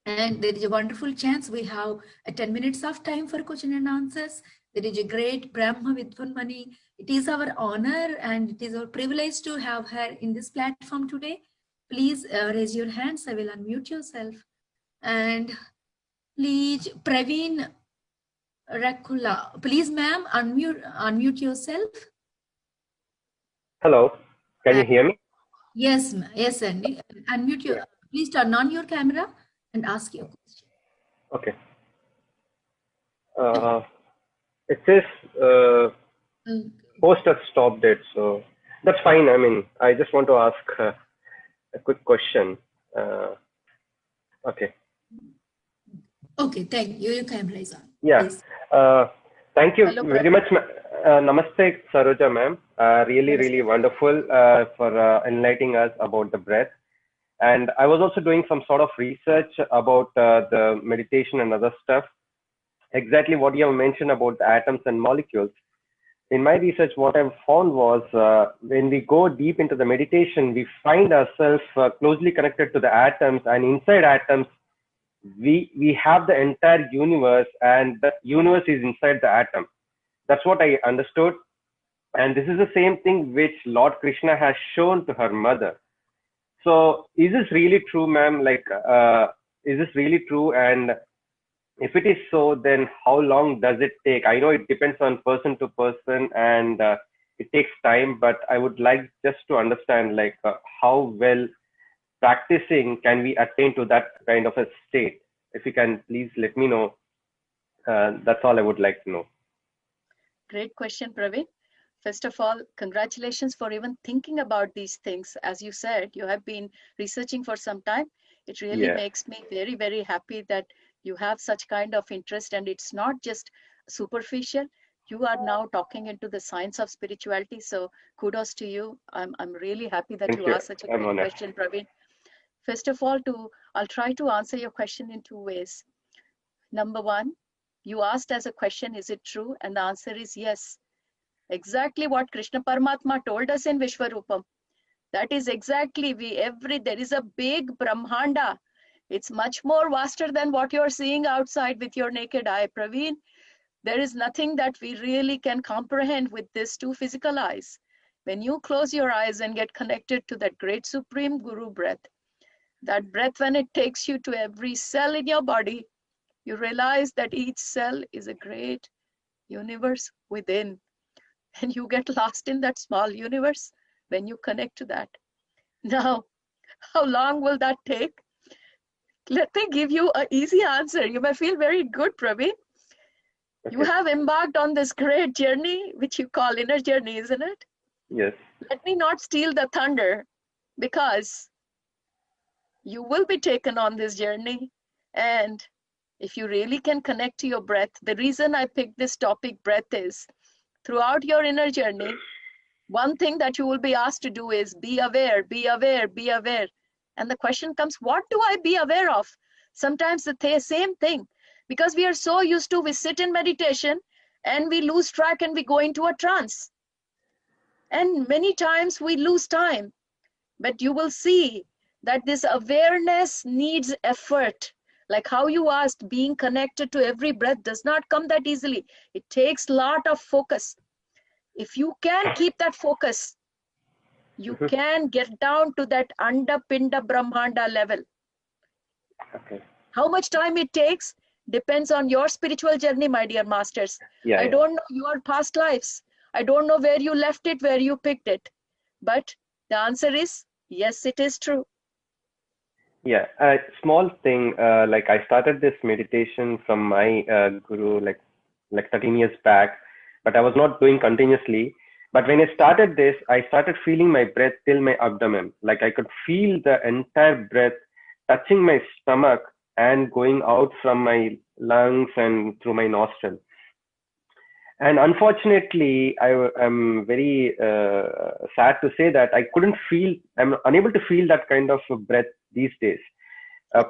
And there is a wonderful chance we have 10 minutes of time for question and answers. There is a great Brahma Vidvanmani. It is our honor and it is our privilege to have her in this platform today. Please raise your hands. I will unmute yourself. And please, Praveen Rakula. Please, ma'am, unmute yourself. Hello, can you hear me? Yes, yes, Andy. Unmute your. Please turn on your camera and ask your question. Okay. It says post has stopped it, so that's fine. I mean, I just want to ask a quick question. Okay. Okay, thank you. Your camera is on. Yeah. Please. Thank you Hello, very Praveen. much. Namaste, Saroja ma'am. Really, really Namaste. wonderful for enlightening us about the breath. And I was also doing some sort of research about the meditation and other stuff. Exactly what you have mentioned about the atoms and molecules. In my research, what I've found was when we go deep into the meditation, we find ourselves closely connected to the atoms, and inside atoms, we have the entire universe, and the universe is inside the atom. That's what I understood. And this is the same thing which Lord Krishna has shown to her mother. So is this really true, ma'am? Like, is this really true? And if it is so, then how long does it take? I know it depends on person to person, and it takes time, but I would like just to understand like how well practicing can we attain to that kind of a state. If you can please let me know. That's all I would like to know. Great question, Praveen. First of all, congratulations for even thinking about these things. As you said, you have been researching for some time. It really Yeah. makes me very, very happy that you have such kind of interest, and it's not just superficial. You are now talking into the science of spirituality. So kudos to you. I'm really happy that Thank you you. asked such a I'm great honored. question, Praveen. First of all, I'll try to answer your question in two ways. Number one, you asked as a question, is it true? And the answer is yes. Exactly what Krishna Paramatma told us in Vishwarupam. That is exactly there is a big Brahmanda. It's much more vaster than what you're seeing outside with your naked eye, Praveen. There is nothing that we really can comprehend with these two physical eyes. When you close your eyes and get connected to that great supreme Guru breath, that breath, when it takes you to every cell in your body, you realize that each cell is a great universe within. And you get lost in that small universe when you connect to that. Now, how long will that take? Let me give you an easy answer. You may feel very good, Praveen. You Okay. have embarked on this great journey, which you call inner journey, isn't it? Yes. Let me not steal the thunder, because you will be taken on this journey. And if you really can connect to your breath, the reason I picked this topic, breath, is throughout your inner journey, one thing that you will be asked to do is be aware, be aware, be aware. And the question comes, what do I be aware of? Sometimes the same thing, because we are so used to, we sit in meditation and we lose track and we go into a trance. And many times we lose time. But you will see that this awareness needs effort. Like how you asked, being connected to every breath does not come that easily. It takes a lot of focus. If you can keep that focus, you Mhm. can get down to that Andapinda Brahmanda level. Okay. How much time it takes depends on your spiritual journey, my dear masters. Yeah. I Yeah. don't know your past lives. I don't know where you left it, where you picked it. But the answer is yes, it is true. Yeah, a small thing. Like I started this meditation from my guru like 13 years back, but I was not doing continuously. But when I started this, I started feeling my breath till my abdomen. Like I could feel the entire breath touching my stomach and going out from my lungs and through my nostril. And unfortunately, am very sad to say that I'm unable to feel that kind of breath these days.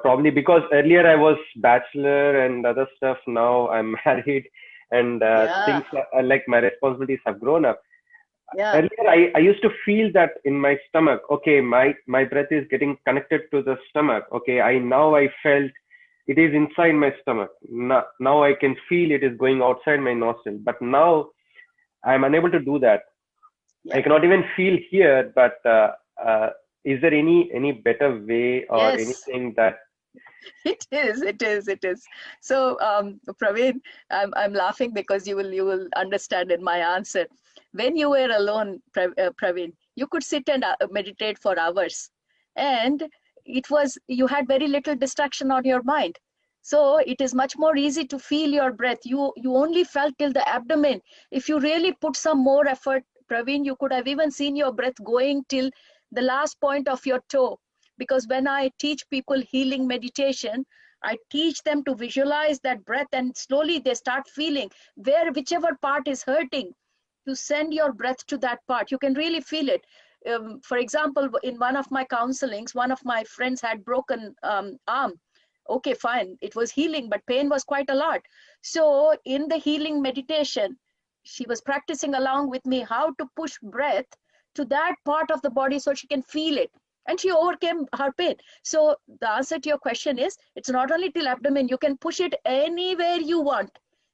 Probably because earlier I was bachelor and other stuff. Now I'm married, and Yeah, things like my responsibilities have grown up. yeah. Earlier, I used to feel that in my stomach. Okay, my breath is getting connected to the stomach. Okay, I felt it is inside my stomach. Now I can feel it is going outside my nostril. But now I'm unable to do that. I Yeah. cannot even feel here. But is there any better way or Yes, anything that? it is. It is. It is. So, Praveen, I'm laughing because you will understand in my answer. When you were alone, Praveen, you could sit and meditate for hours, and you had very little distraction on your mind. So it is much more easy to feel your breath. You only felt till the abdomen. If you really put some more effort, Praveen, you could have even seen your breath going till the last point of your toe. because when I teach people healing meditation, I teach them to visualize that breath, and slowly they start feeling whichever part is hurting, to send your breath to that part. You can really feel it. For example, in one of my counselings, one of my friends had broken arm. Okay, fine. It was healing, but pain was quite a lot. So in the healing meditation, she was practicing along with me how to push breath to that part of the body so she can feel it. And she overcame her pain. So the answer to your question is, it's not only till abdomen, you can push it anywhere you want.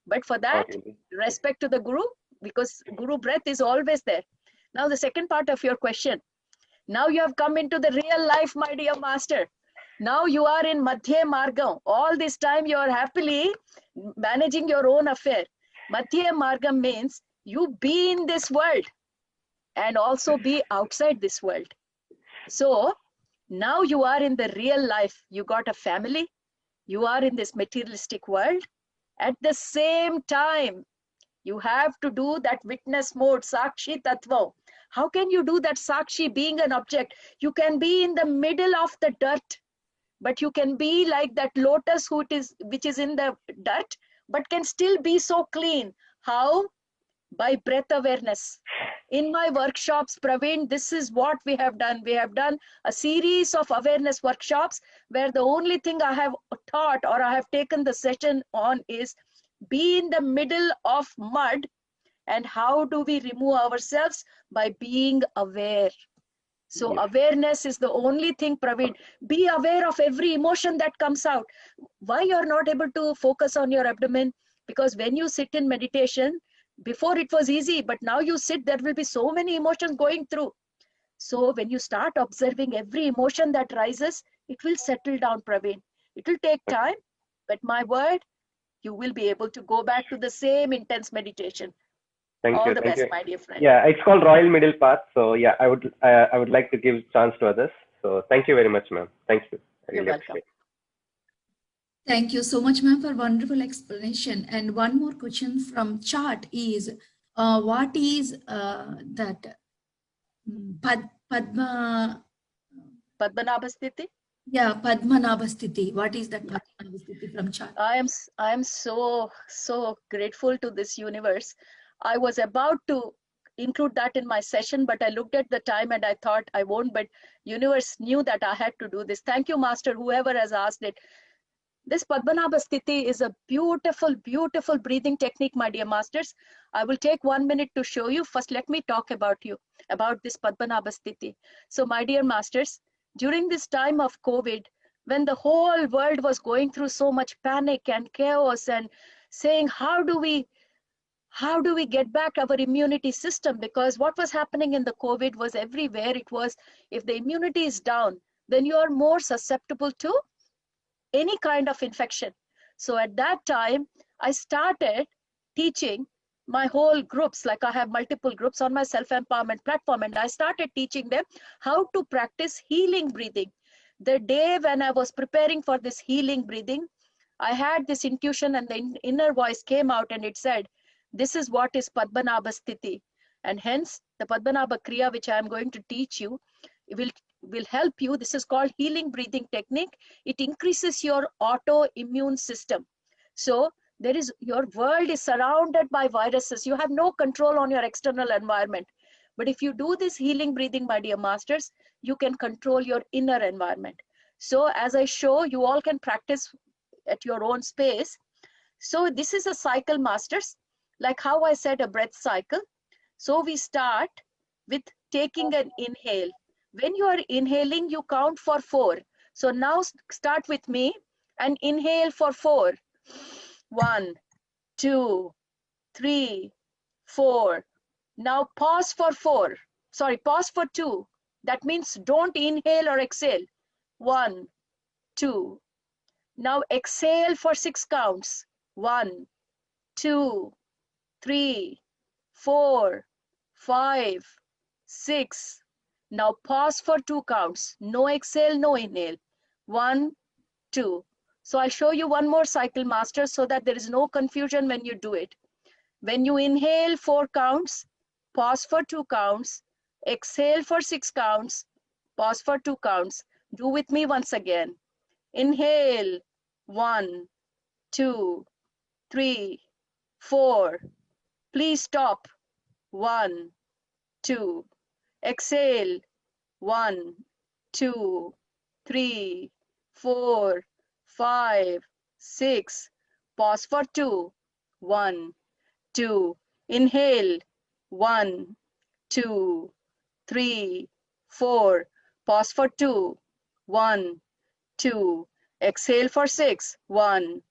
But for that, Okay. respect to the Guru, because Guru breath is always there. Now the second part of your question. Now you have come into the real life, my dear master. Now you are in Madhya Margam. All this time you are happily managing your own affair. Madhya Margam means you be in this world and also be outside this world. So now you are in the real life. You got a family. You are in this materialistic world. At the same time, you have to do that witness mode, Sakshi Tattva. How can you do that Sakshi being an object? You can be in the middle of the dirt, but you can be like that lotus which is in the dirt, but can still be so clean. How? By breath awareness. In my workshops, Praveen, this is what we have done. We have done a series of awareness workshops where the only thing I have taught or I have taken the session on is be in the middle of mud. And how do we remove ourselves? By being aware. So Yes. awareness is the only thing, Praveen. Be aware of every emotion that comes out. Why you're not able to focus on your abdomen? Because when you sit in meditation, before it was easy, but now you sit, there will be so many emotions going through. So when you start observing every emotion that rises, it will settle down, Praveen. It will take time, but my word, you will be able to go back to the same intense meditation. Thank All you. the Thank best, you. my dear friend. Yeah, it's called Royal Middle Path. So yeah, I would like to give chance to others. So thank you very much, ma'am. Thank you. I You're really welcome. appreciate it. Thank you so much, ma'am, for wonderful explanation. And one more question from chat is, what is that Padma? Padmanabhasthiti? Yeah, Padmanabhasthiti. What is that Padmanabhasthiti from chat? I am so grateful to this universe. I was about to include that in my session, but I looked at the time and I thought I won't, but universe knew that I had to do this. Thank you, master, whoever has asked it. This Padmanabhasthiti is a beautiful, beautiful breathing technique, my dear masters. I will take 1 minute to show you. First, let me talk about this Padmanabhasthiti. So, my dear masters, during this time of COVID, when the whole world was going through so much panic and chaos and saying, how do we get back our immunity system? Because what was happening in the COVID was everywhere. It was, if the immunity is down, then you are more susceptible to any kind of infection. So at that time, I started teaching my whole groups, like I have multiple groups on my self-empowerment platform, and I started teaching them how to practice healing breathing. The day when I was preparing for this healing breathing, I had this intuition and the inner voice came out and it said, this is what is Padmanabhasthiti. And hence the Padmanabha Kriya, which I am going to teach you, will help you. This is called healing breathing technique. It increases your autoimmune system. So your world is surrounded by viruses. You have no control on your external environment. But if you do this healing breathing, my dear masters, you can control your inner environment. So as I show, you all can practice at your own space. So this is a cycle, masters, like how I said, a breath cycle. So we start with taking an inhale. When you are inhaling, you count for 4. So now start with me and inhale for 4. 1, 2, 3, 4. Now pause for 4. Sorry, pause for 2. That means don't inhale or exhale. 1, 2. Now exhale for 6 counts. 1, 2, 3, 4, 5, 6. Now pause for 2 counts. No exhale, no inhale. 1, 2. So I'll show you one more cycle, master, so that there is no confusion when you do it. When you inhale 4 counts, pause for 2 counts, exhale for 6 counts, pause for 2 counts. Do with me once again. Inhale, 1, 2, 3, 4. Please stop. 1, 2. Exhale. 1, 2, 3, 4, 5, 6. Pause for 2. 1, 2. Inhale. 1, 2, 3, 4. Pause for 2. 1, 2. Exhale for 6. 1,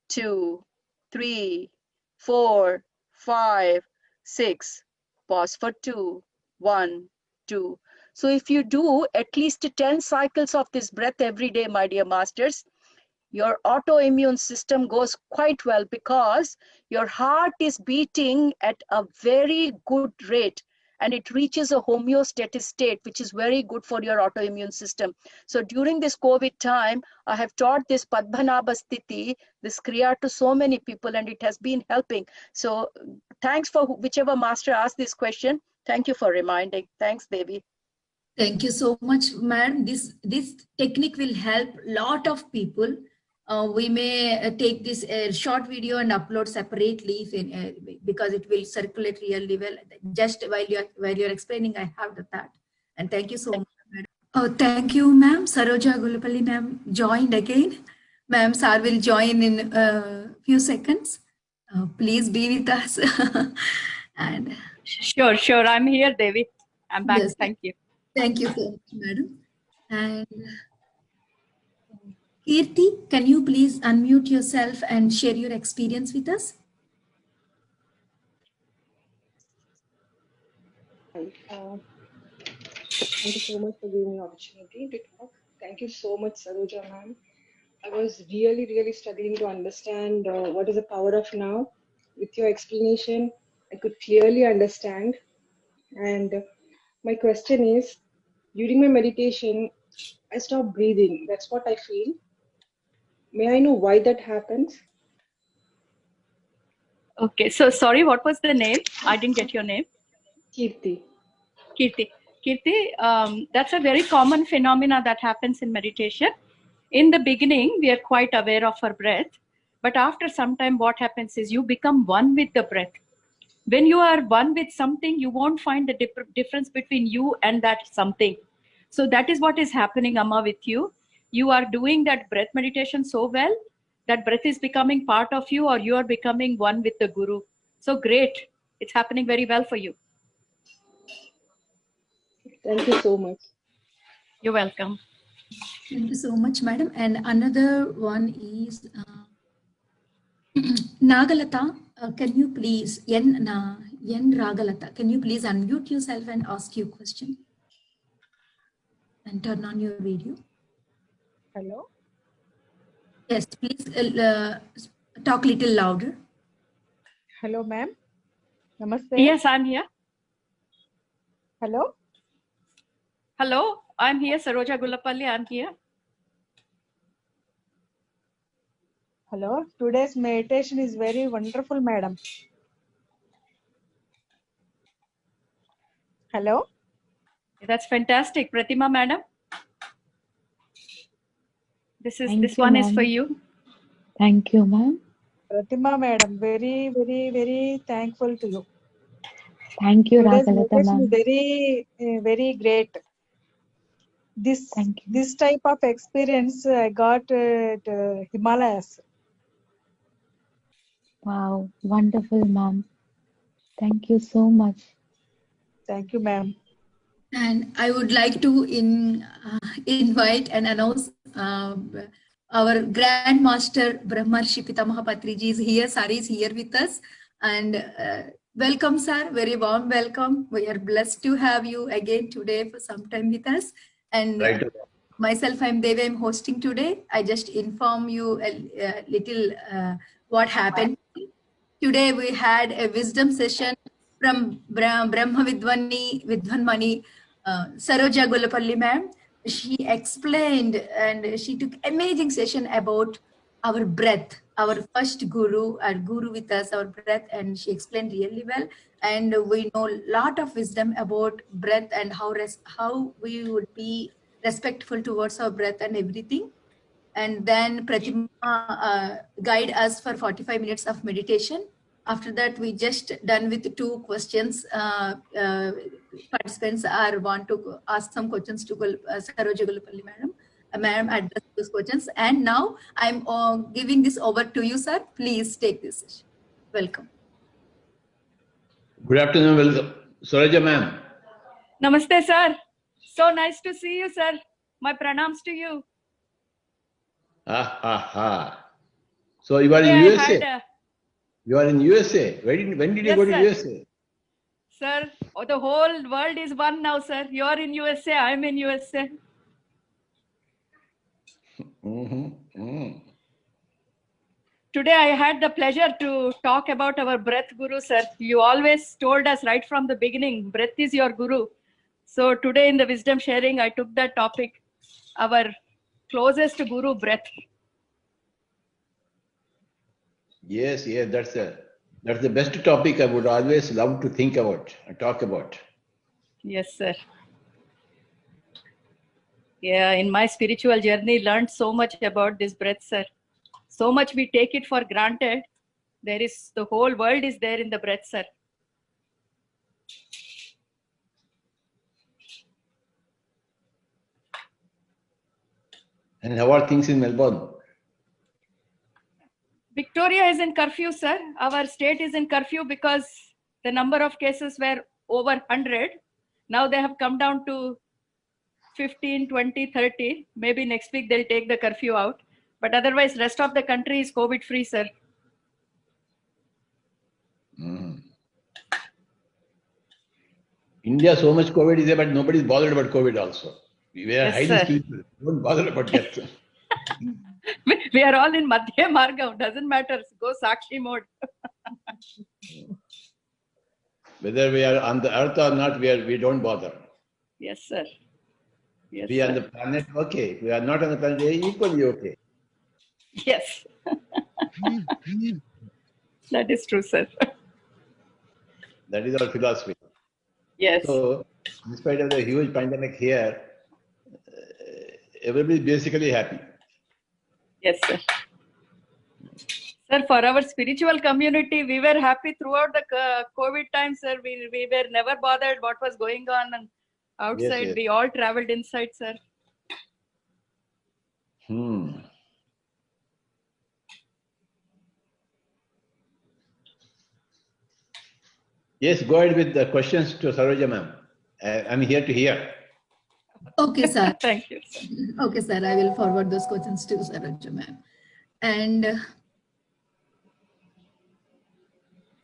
2, 3, 4, 5, 6. Pause for 2. 1, 2. So if you do at least 10 cycles of this breath every day, my dear masters, your autoimmune system goes quite well because your heart is beating at a very good rate and it reaches a homeostatic state, which is very good for your autoimmune system. So during this COVID time, I have taught this Padmanabha Sthiti, this Kriya to so many people and it has been helping. So thanks for whichever master asked this question. Thank you for reminding. Thanks, Devi. Thank you so much, ma'am. This technique will help lot of people. We may take this short video and upload separately because it will circulate really well. Just while you're explaining, I have that. And thank you so much, madam. Oh, thank you, ma'am. Saroja Gullapalli, ma'am, joined again. Ma'am, sir will join in a few seconds. Please be with us. And Sure. I'm here, Devi. I'm back. yes, Thank you. thank you so much, madam. And Kirti, can you please unmute yourself and share your experience with us? Thank you so much for giving me the opportunity to talk. Thank you so much, Saroja ma'am. I was really struggling to understand what is the power of now. With your explanation, I could clearly understand. And my question is, during my meditation, I stop breathing. That's what I feel. May I know why that happens? Okay. So sorry, what was the name? I didn't get your name. Kirti. Kirti, that's a very common phenomena that happens in meditation. In the beginning, we are quite aware of our breath. But after some time, what happens is you become one with the breath. When you are one with something, you won't find the difference between you and that something. So that is what is happening, Amma, with you. You are doing that breath meditation so well, that breath is becoming part of you, or you are becoming one with the Guru. So great. It's happening very well for you. Thank you so much. You're welcome. Thank you so much, madam. And another one is Nagalata. Can you please, Yen Ragalata, can you please unmute yourself and ask your question? And turn on your video. Hello. Yes, please talk little louder. Hello, ma'am. Namaste. Yes, I'm here. Hello. Hello, I'm here. Saroja Gullapalli, I'm here. Hello. Today's meditation is very wonderful, madam. Hello. That's fantastic. Pratima, madam. This one is for you. Thank you, ma'am. Pratima, madam. Very thankful to you. Thank you, Today's Ragalata, meditation ma'am. is very great. Thank you. This type of experience I got at Himalayas. Wow, wonderful, ma'am. Thank you so much. Thank you, ma'am. And I would like to invite and announce our Grand Master Brahmarshi Pitamaha Patriji is here. Sari is here with us. And welcome, sir. Very warm welcome. We are blessed to have you again today for some time with us. And myself, I'm Devi. I'm hosting today. I just inform you a little what happened. Today we had a wisdom session from Brahma Vidwanmani Saroja Gullapalli ma'am. She explained and she took amazing session about our breath, our first guru, our guru with us, our breath, and she explained really well. And we know a lot of wisdom about breath and how we would be respectful towards our breath and everything. And then Pratima guide us for 45 minutes of meditation. After that, we just done with 2 questions. Participants want to ask some questions to Saroja Gullapalli madam. Madam address those questions. And now I'm giving this over to you, sir. Please take this session. Welcome. Good afternoon, Saroja ma'am. Namaste, sir. So nice to see you, sir. My pranams to you. So you are Today in I USA? had, You are in USA. When did you Yes, go to sir. USA? Sir, the whole world is one now, sir. You are in USA, I'm in USA. Today I had the pleasure to talk about our breath guru, sir. You always told us right from the beginning, breath is your guru. So today in the wisdom sharing, I took that topic, our closest guru, breath. Yes, that's the best topic I would always love to think about and talk about. Yes, sir. Yeah, in my spiritual journey, learned so much about this breath, sir. So much we take it for granted. The whole world is there in the breath, sir. And how are things in Melbourne? Victoria is in curfew, sir. Our state is in curfew because the number of cases were over 100. Now they have come down to 15, 20, 30. Maybe next week they'll take the curfew out. But otherwise, rest of the country is COVID-free, sir. India, so much COVID is there, but nobody is bothered about COVID also. We are Yes, highly sir. spiritual. Don't bother about death. We are all in Madhya Marga. Doesn't matter. Go Sakshi mode. Whether we are on the earth or not, we don't bother. Yes, sir. Yes, We are on sir. the planet, okay. We are not on the planet, we are equally okay. Yes. That is true, sir. That is our philosophy. Yes. So, in spite of the huge pandemic here, everybody is basically happy. Yes, sir. Sir, for our spiritual community, we were happy throughout the COVID time, sir. We were never bothered what was going on outside. Yes. We all traveled inside, sir. Yes, go ahead with the questions to Saroja ma'am. I'm here to hear. Okay, sir. Thank you, sir. Okay, sir. I will forward those questions to Saroja ma'am. And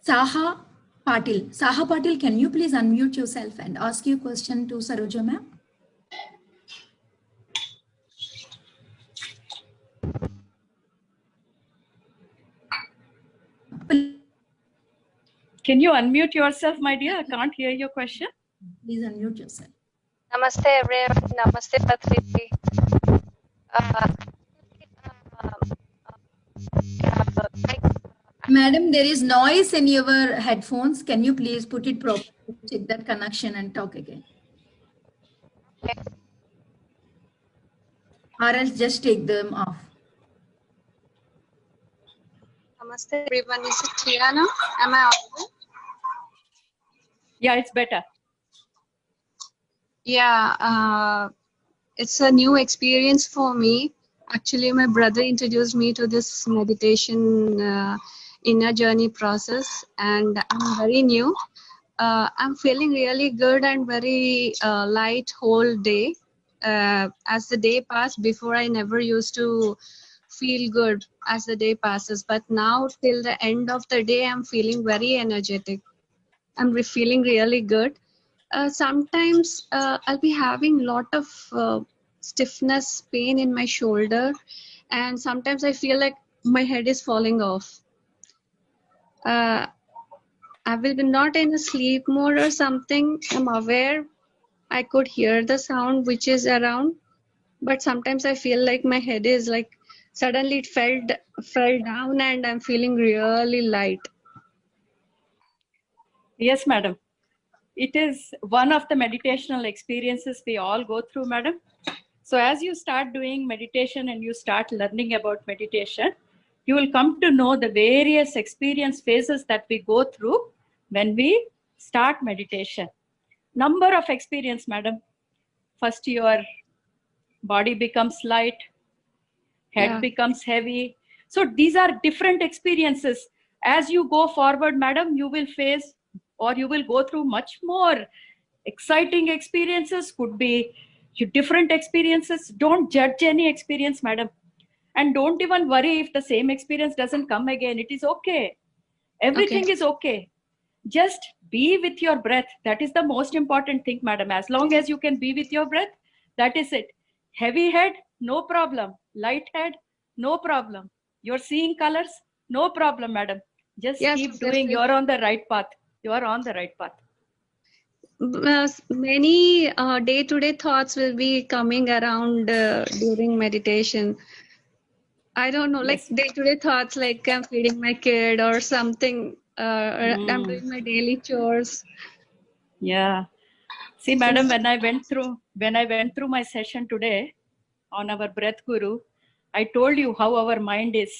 Saha Patil. Saha Patil, can you please unmute yourself and ask your question to Saroja ma'am? Can you unmute yourself, my dear? I can't hear your question. Please unmute yourself. Namaste everyone. Namaste Patriti. Madam, there is noise in your headphones. Can you please put it properly? Check that connection and talk again. Or else just take them off. Namaste everyone. Is it clear now? Am I audible? Yeah, it's better. Yeah, it's a new experience for me. Actually, my brother introduced me to this meditation inner journey process, and I'm very new. I'm feeling really good and very light whole day. As the day passed, before I never used to feel good as the day passes, but now till the end of the day, I'm feeling very energetic. I'm feeling really good. Sometimes I'll be having a lot of stiffness, pain in my shoulder, and sometimes I feel like my head is falling off. I will be not in a sleep mode or something. I'm aware I could hear the sound which is around, but sometimes I feel like my head is like suddenly it fell down and I'm feeling really light. Yes, madam. It is one of the meditational experiences we all go through, madam. So as you start doing meditation and you start learning about meditation, you will come to know the various experience phases that we go through when we start meditation. Number of experience, madam. First, your body becomes light, head Yeah. becomes heavy. So these are different experiences. As you go forward, madam, you will face or you will go through much more exciting experiences, could be different experiences. Don't judge any experience, madam. And don't even worry if the same experience doesn't come again. It is okay. Everything Okay. is okay. Just be with your breath. That is the most important thing, madam. As long as you can be with your breath, that is it. Heavy head, no problem. Light head, no problem. You're seeing colors, no problem, madam. Just Yes, keep that's doing. it. You're on the right path. You are on the right path. Many day-to-day thoughts will be coming around during meditation. I don't know, like Yes. day-to-day thoughts, like I'm feeding my kid or something. I'm Mm. doing my daily chores. Yeah. See, So, madam, when I went through my session today on our breath guru, I told you how our mind is.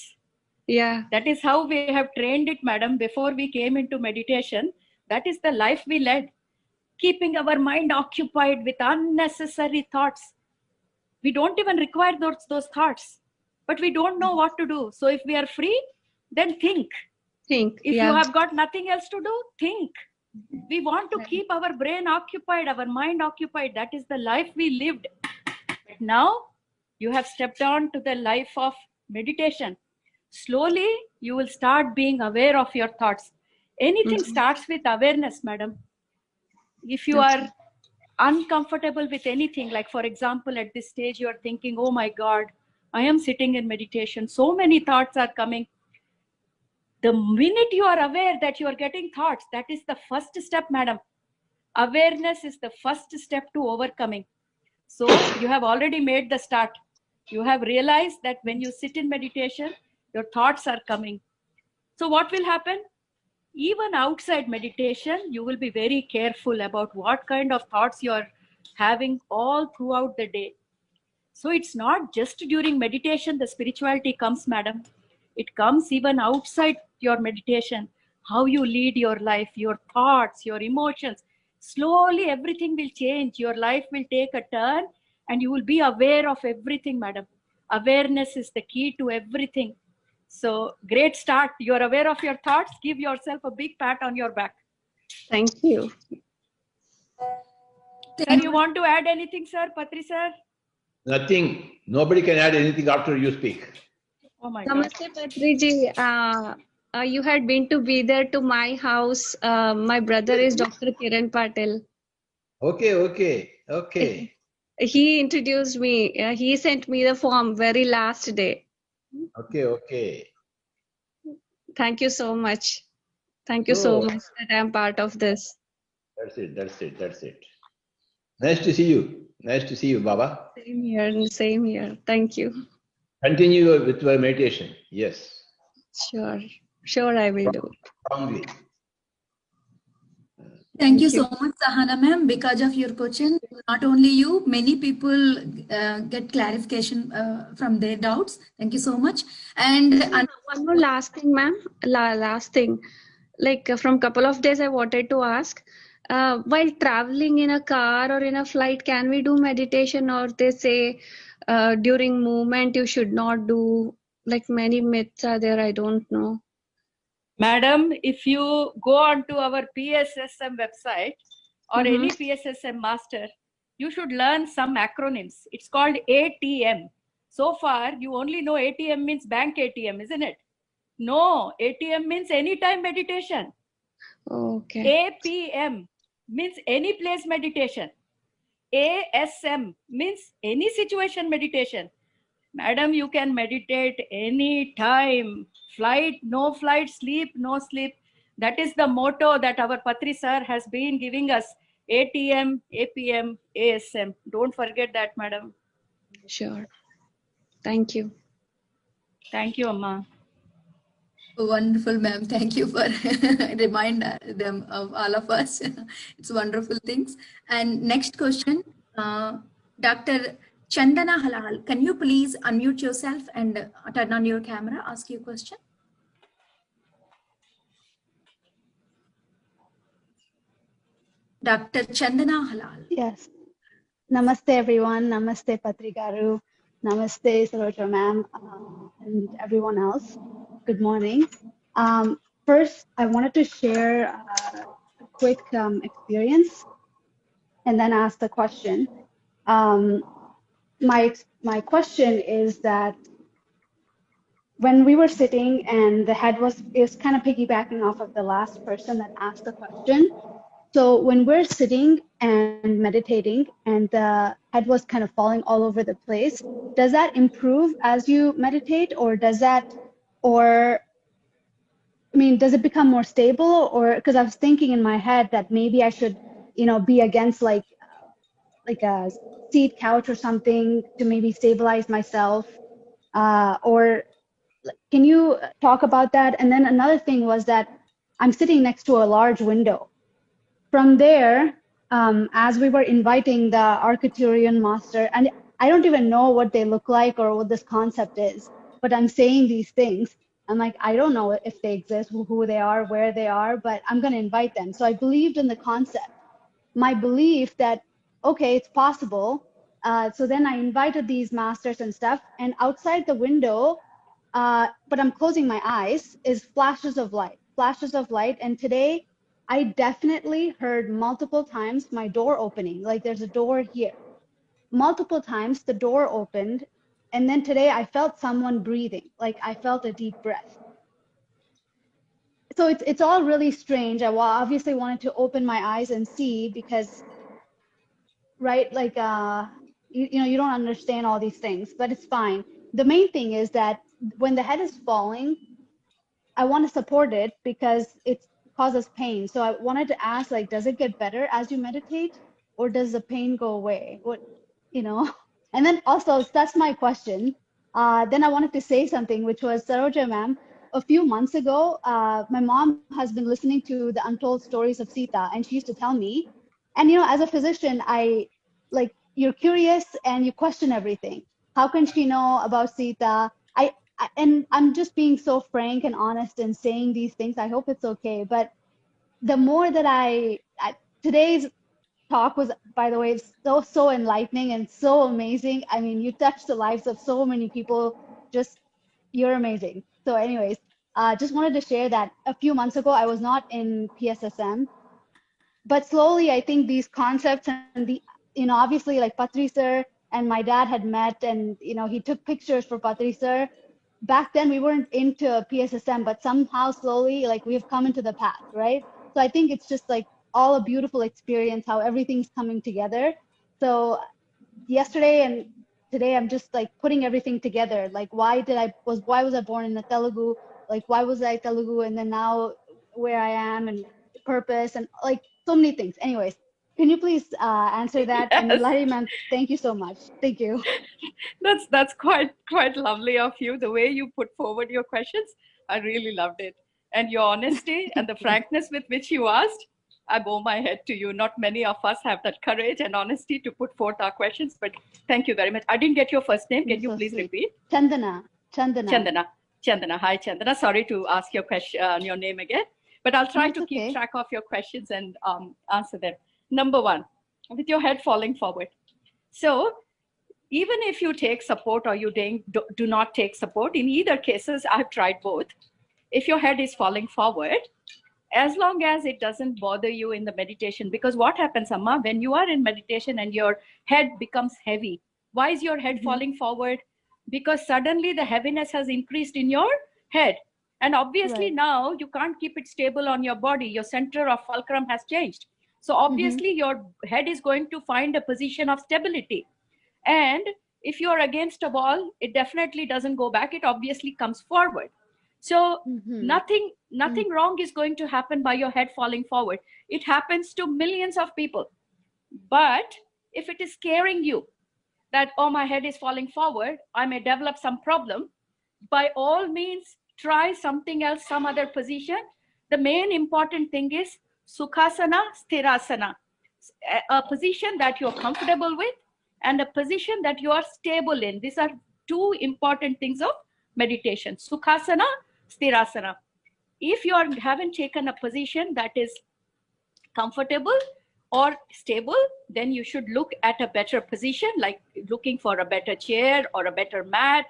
yeah, That is how we have trained it, madam, before we came into meditation. That is the life we led, keeping our mind occupied with unnecessary thoughts. We don't even require those thoughts, but we don't know what to do. So if we are free, then think. think, If you yeah, have got nothing else to do, think. We want to keep our brain occupied, our mind occupied. That is the life we lived. But now you have stepped on to the life of meditation. Slowly, you will start being aware of your thoughts. Anything starts with awareness, madam. If you okay. are uncomfortable with anything, like for example, at this stage, you are thinking, oh my God, I am sitting in meditation. So many thoughts are coming. The minute you are aware that you are getting thoughts, that is the first step, madam. Awareness is the first step to overcoming. So you have already made the start. You have realized that when you sit in meditation, your thoughts are coming. So what will happen? Even outside meditation, you will be very careful about what kind of thoughts you are having all throughout the day. So it's not just during meditation the spirituality comes, madam. It comes even outside your meditation. How you lead your life, your thoughts, your emotions. Slowly everything will change. Your life will take a turn and you will be aware of everything, madam. Awareness is the key to everything. So great start. You're aware of your thoughts. Give yourself a big pat on your back. Thank you. Sir, you want to add anything, sir? Patri, sir? Nothing. Nobody can add anything after you speak. Oh my God. Namaste, Patriji. You had been to be there to my house. My brother is Dr. Kiran Patil. Okay. He introduced me. He sent me the form very last day. Okay. Thank you so much. Thank you so Oh, much that I'm part of this. that's it. Nice to see you, Baba. Same here. Thank you. Continue with your meditation. Yes. Sure, I will do. Strongly. Thank you so much, Sahana ma'am. Because of your question, not only you, many people get clarification from their doubts. Thank you so much. And One more last thing, ma'am. Last thing. Like from couple of days, I wanted to ask, while traveling in a car or in a flight, can we do meditation, or they say during movement you should not do? Like many myths are there, I don't know. Madam, if you go on to our PSSM website or any PSSM master, you should learn some acronyms. It's called ATM. So far, you only know ATM means bank ATM, isn't it? No, ATM means anytime meditation. Okay. APM means any place meditation. ASM means any situation meditation. Madam, you can meditate any time. Flight, no flight, sleep, no sleep. That is the motto that our Patri sir has been giving us. ATM, APM, ASM. Don't forget that, madam. Sure. Thank you. Thank you, Amma. wonderful, ma'am. Thank you for remind them of all of us. It's wonderful things. And next question, Dr. Chandana Halal, can you please unmute yourself and turn on your camera, ask your question? Dr. Chandana Halal. Yes. Namaste, everyone. Namaste, Patrigaru. Namaste, Saroja ma'am, and everyone else. Good morning. First, I wanted to share a quick experience and then ask the question. My question is that when we were sitting and the head is kind of piggybacking off of the last person that asked the question. So when we're sitting and meditating and the head was kind of falling all over the place, does that improve as you meditate, or does it become more stable? Or because I was thinking in my head that maybe I should, be against like a seat couch or something to maybe stabilize myself. Or can you talk about that? And then another thing was that I'm sitting next to a large window. From there, as we were inviting the Arcturian master, and I don't even know what they look like or what this concept is, but I'm saying these things. I'm like, I don't know if they exist, who they are, where they are, but I'm going to invite them. So I believed in the concept. My belief that, okay, it's possible. So then I invited these masters and stuff, and outside the window, but I'm closing my eyes, is flashes of light. And today, I definitely heard multiple times my door opening, like there's a door here. Multiple times the door opened, and then today I felt someone breathing, like I felt a deep breath. So it's all really strange. I obviously wanted to open my eyes and see because, right, like you don't understand all these things, but it's fine. The main thing is that when the head is falling, I want to support it because it causes pain. So I wanted to ask, like, does it get better as you meditate, or does the pain go away? And then also, that's my question. Then I wanted to say something, which was, Saroja ma'am, a few months ago, my mom has been listening to the untold stories of Sita, and she used to tell me, and as a physician, you're curious and you question everything. How can she know about Sita? And I'm just being so frank and honest and saying these things. I hope it's okay. But the more that today's talk was, by the way, so enlightening and so amazing. I mean, you touched the lives of so many people. You're amazing. So anyways, just wanted to share that a few months ago, I was not in PSSM, but slowly I think these concepts and obviously like Patri sir and my dad had met, and, he took pictures for Patri sir. Back then we weren't into PSSM, but somehow slowly, like, we have come into the path, right? So I think it's just like all a beautiful experience, how everything's coming together. So yesterday and today, I'm just like putting everything together. Like, why was I born in the Telugu? Like, why was I Telugu? And then now where I am and purpose and like so many things. Anyways, can you please answer that? Yes. And then Lahari ma'am, thank you so much. Thank you. That's quite lovely of you. The way you put forward your questions, I really loved it. And your honesty and the frankness with which you asked, I bow my head to you. Not many of us have that courage and honesty to put forth our questions, but thank you very much. I didn't get your first name. Can you please repeat? Chandana. Hi, Chandana. Sorry to ask your question, your name again, but I'll try to keep track of your questions and answer them. Number one, with your head falling forward. So even if you take support or you do not take support, in either cases, I've tried both. If your head is falling forward, as long as it doesn't bother you in the meditation, because what happens, Amma, when you are in meditation and your head becomes heavy, why is your head falling forward? Because suddenly the heaviness has increased in your head. And obviously now you can't keep it stable on your body. Your center of fulcrum has changed. So obviously your head is going to find a position of stability. And if you're against a wall, it definitely doesn't go back. It obviously comes forward. So nothing wrong is going to happen by your head falling forward. It happens to millions of people. But if it is scaring you that, oh, my head is falling forward, I may develop some problem, by all means, try something else, some other position. The main important thing is Sukhasana, Sthirasana, a position that you're comfortable with, and a position that you are stable in. These are two important things of meditation: Sukhasana, Sthirasana. If you haven't taken a position that is comfortable or stable, then you should look at a better position, like looking for a better chair or a better mat.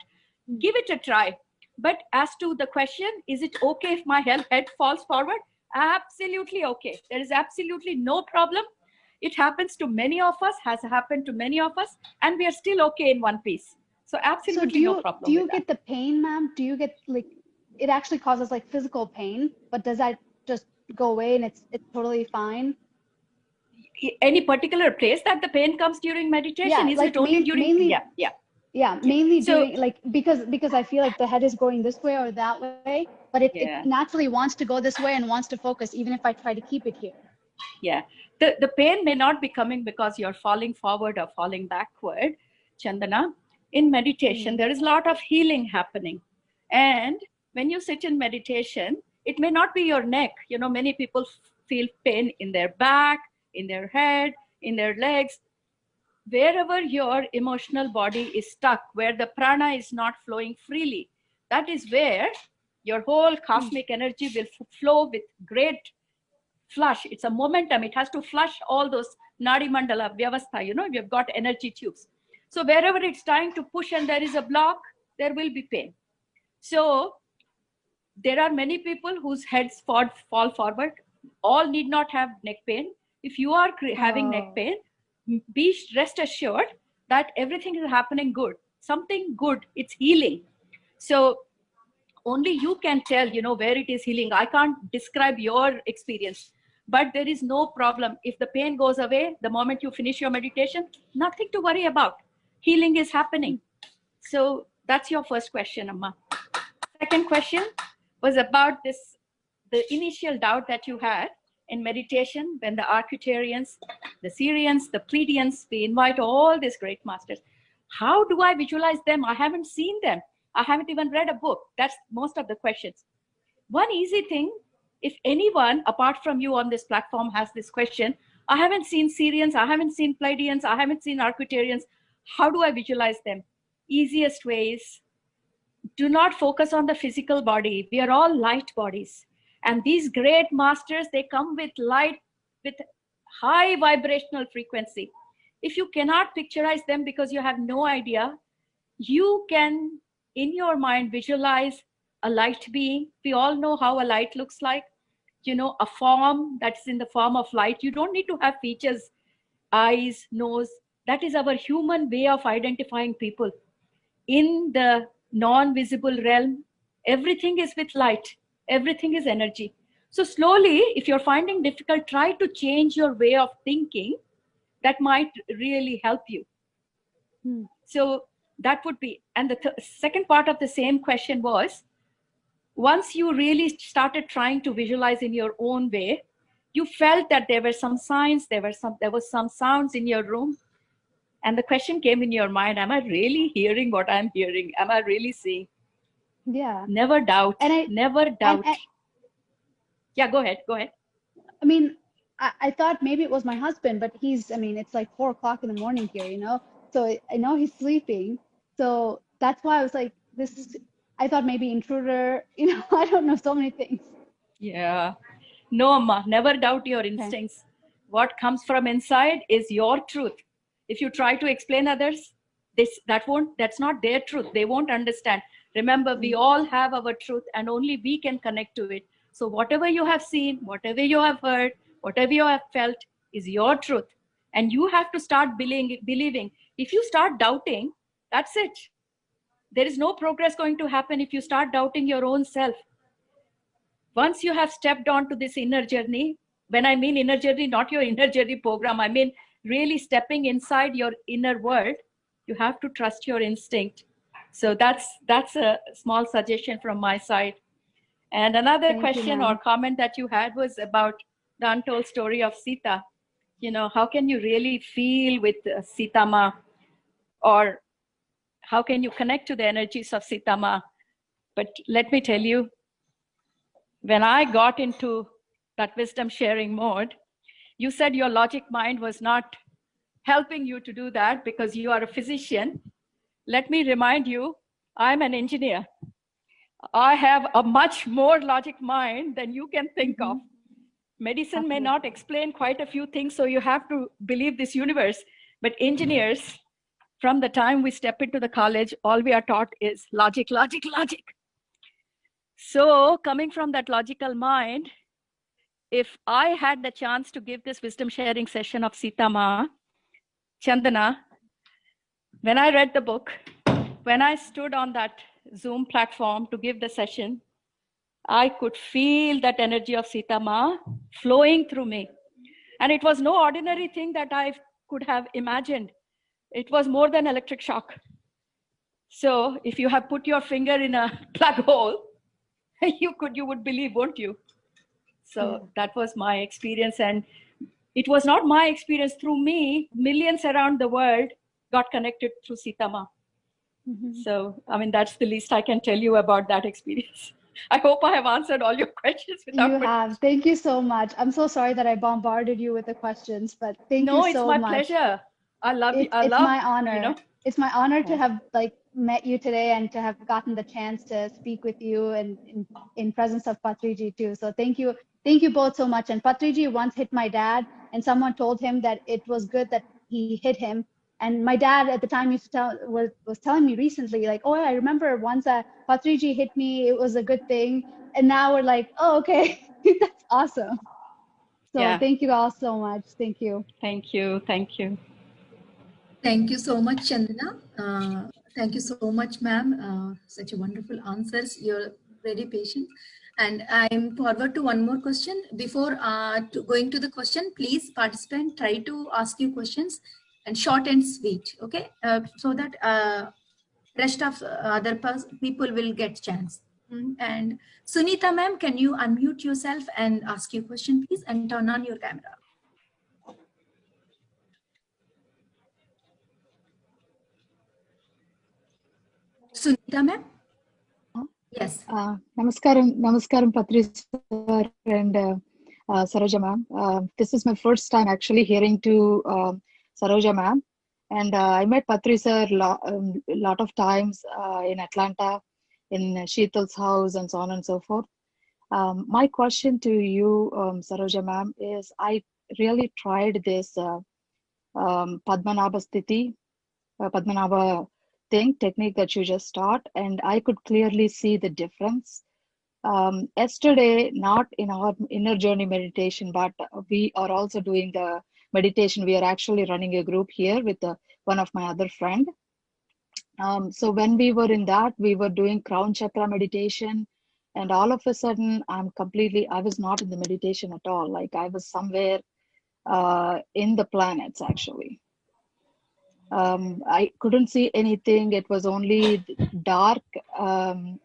Give it a try. But as to the question, is it okay if my head falls forward? Absolutely okay. There is absolutely no problem. It happens to many of us, has happened to many of us, and we are still okay in one piece. So absolutely no problem. Do you get the pain, ma'am? Do you get like, it actually causes like physical pain, but does that just go away and it's totally fine? Any particular place that the pain comes during meditation? Yeah, Is like it only during? mainly, Yeah. mainly So, during like, because I feel like the head is going this way or that way, but it naturally wants to go this way and wants to focus, even if I try to keep it here. Yeah, the pain may not be coming because you're falling forward or falling backward, Chandana. In meditation, there is a lot of healing happening. And when you sit in meditation, it may not be your neck. You know, many people feel pain in their back, in their head, in their legs. Wherever your emotional body is stuck, where the prana is not flowing freely, that is where your whole cosmic energy will flow with great flush. It's a momentum. It has to flush all those nadi mandala vyavastha. You know, we've got energy tubes. So wherever it's trying to push and there is a block, there will be pain. So there are many people whose heads fall forward. All need not have neck pain. If you are having neck pain, rest assured that everything is happening good. Something good. It's healing. So only you can tell, you know, where it is healing. I can't describe your experience, but there is no problem. If the pain goes away the moment you finish your meditation, nothing to worry about. Healing is happening. So that's your first question, Amma. Second question was about this, the initial doubt that you had in meditation when the Arcturians, the Syrians, the Pleiadians, we invite all these great masters. How do I visualize them? I haven't seen them. I haven't even read a book. That's most of the questions. One easy thing, if anyone apart from you on this platform has this question, I haven't seen Syrians, I haven't seen Pleiadians, I haven't seen Arcturians. How do I visualize them? Easiest way is, do not focus on the physical body. We are all light bodies. And these great masters, they come with light, with high vibrational frequency. If you cannot picturize them because you have no idea, you can, in your mind, visualize a light being. We all know how a light looks like. You know, a form that's in the form of light. You don't need to have features, eyes, nose. That is our human way of identifying people. In the non-visible realm, everything is with light. Everything is energy. So slowly, if you're finding difficult, try to change your way of thinking. That might really help you. So that would be, and the second part of the same question was, once you really started trying to visualize in your own way, you felt that there were some signs, there was some sounds in your room. And the question came in your mind, am I really hearing what I'm hearing? Am I really seeing? Yeah. Never doubt. Never doubt. Yeah, go ahead. I mean, I thought maybe it was my husband, but he's, I mean, it's like 4 o'clock in the morning here, you know? So I know he's sleeping. So that's why I was like, I thought maybe intruder, you know, I don't know, so many things. Yeah. No, Amma, never doubt your instincts. Okay. What comes from inside is your truth. If you try to explain others, that's not their truth. They won't understand. Remember, we all have our truth and only we can connect to it. So whatever you have seen, whatever you have heard, whatever you have felt is your truth. And you have to start believing. If you start doubting, that's it. There is no progress going to happen if you start doubting your own self. Once you have stepped onto this inner journey, when I mean inner journey, not your inner journey program, I mean really stepping inside your inner world, you have to trust your instinct. So that's a small suggestion from my side. And another question or comment that you had was about the untold story of Sita. You know, how can you really feel with Sita Ma, or how can you connect to the energies of Sita Ma? But let me tell you, when I got into that wisdom sharing mode, you said your logic mind was not helping you to do that because you are a physician. Let me remind you, I'm an engineer. I have a much more logic mind than you can think of. Medicine may not explain quite a few things, so you have to believe this universe. But engineers, from the time we step into the college, all we are taught is logic, logic, logic. So coming from that logical mind, if I had the chance to give this wisdom sharing session of Sita Ma, Chandana, when I read the book, when I stood on that Zoom platform to give the session, I could feel that energy of Sita Ma flowing through me. And it was no ordinary thing that I could have imagined. It was more than electric shock. So if you have put your finger in a plug hole, you would believe, won't you? So that was my experience. And it was not my experience. Through me, millions around the world got connected through Sita Ma. So, I mean, that's the least I can tell you about that experience. I hope I have answered all your questions. You have. Thank you so much. I'm so sorry that I bombarded you with the questions, but thank you so much. No, it's my pleasure. I love you. It's my honor. It's my honor to have met you today and to have gotten the chance to speak with you and in presence of Patriji too. So thank you both so much. And Patriji once hit my dad, and someone told him that it was good that he hit him. And my dad at the time was telling me recently, like, oh, I remember once Patriji hit me, it was a good thing. And now we're like, oh, okay, that's awesome. So thank you all so much. Thank you. Thank you. Thank you. Thank you so much, Chandana. Thank you so much, ma'am. Such a wonderful answers. You're very patient. And I'm forward to one more question. Before going to the question, please participant, try to ask you questions and short and sweet, okay? So that rest of other people will get chance. And Sunita ma'am, can you unmute yourself and ask your question, please, and turn on your camera. Sunita ma'am? Yes. Namaskaram Patri sir and Saroja ma'am. This is my first time actually hearing to Saroja ma'am. And I met Patri sir lot of times in Atlanta, in Sheetal's house and so on and so forth. My question to you, Saroja ma'am, is I really tried this Padmanabha Sthiti, Padmanabha technique that you just taught, and I could clearly see the difference. Yesterday, not in our inner journey meditation, but we are also doing the meditation. We are actually running a group here with one of my other friend. So when we were in that, we were doing crown chakra meditation, and all of a sudden I was not in the meditation at all. Like I was somewhere in the planets actually. I couldn't see anything. It was only dark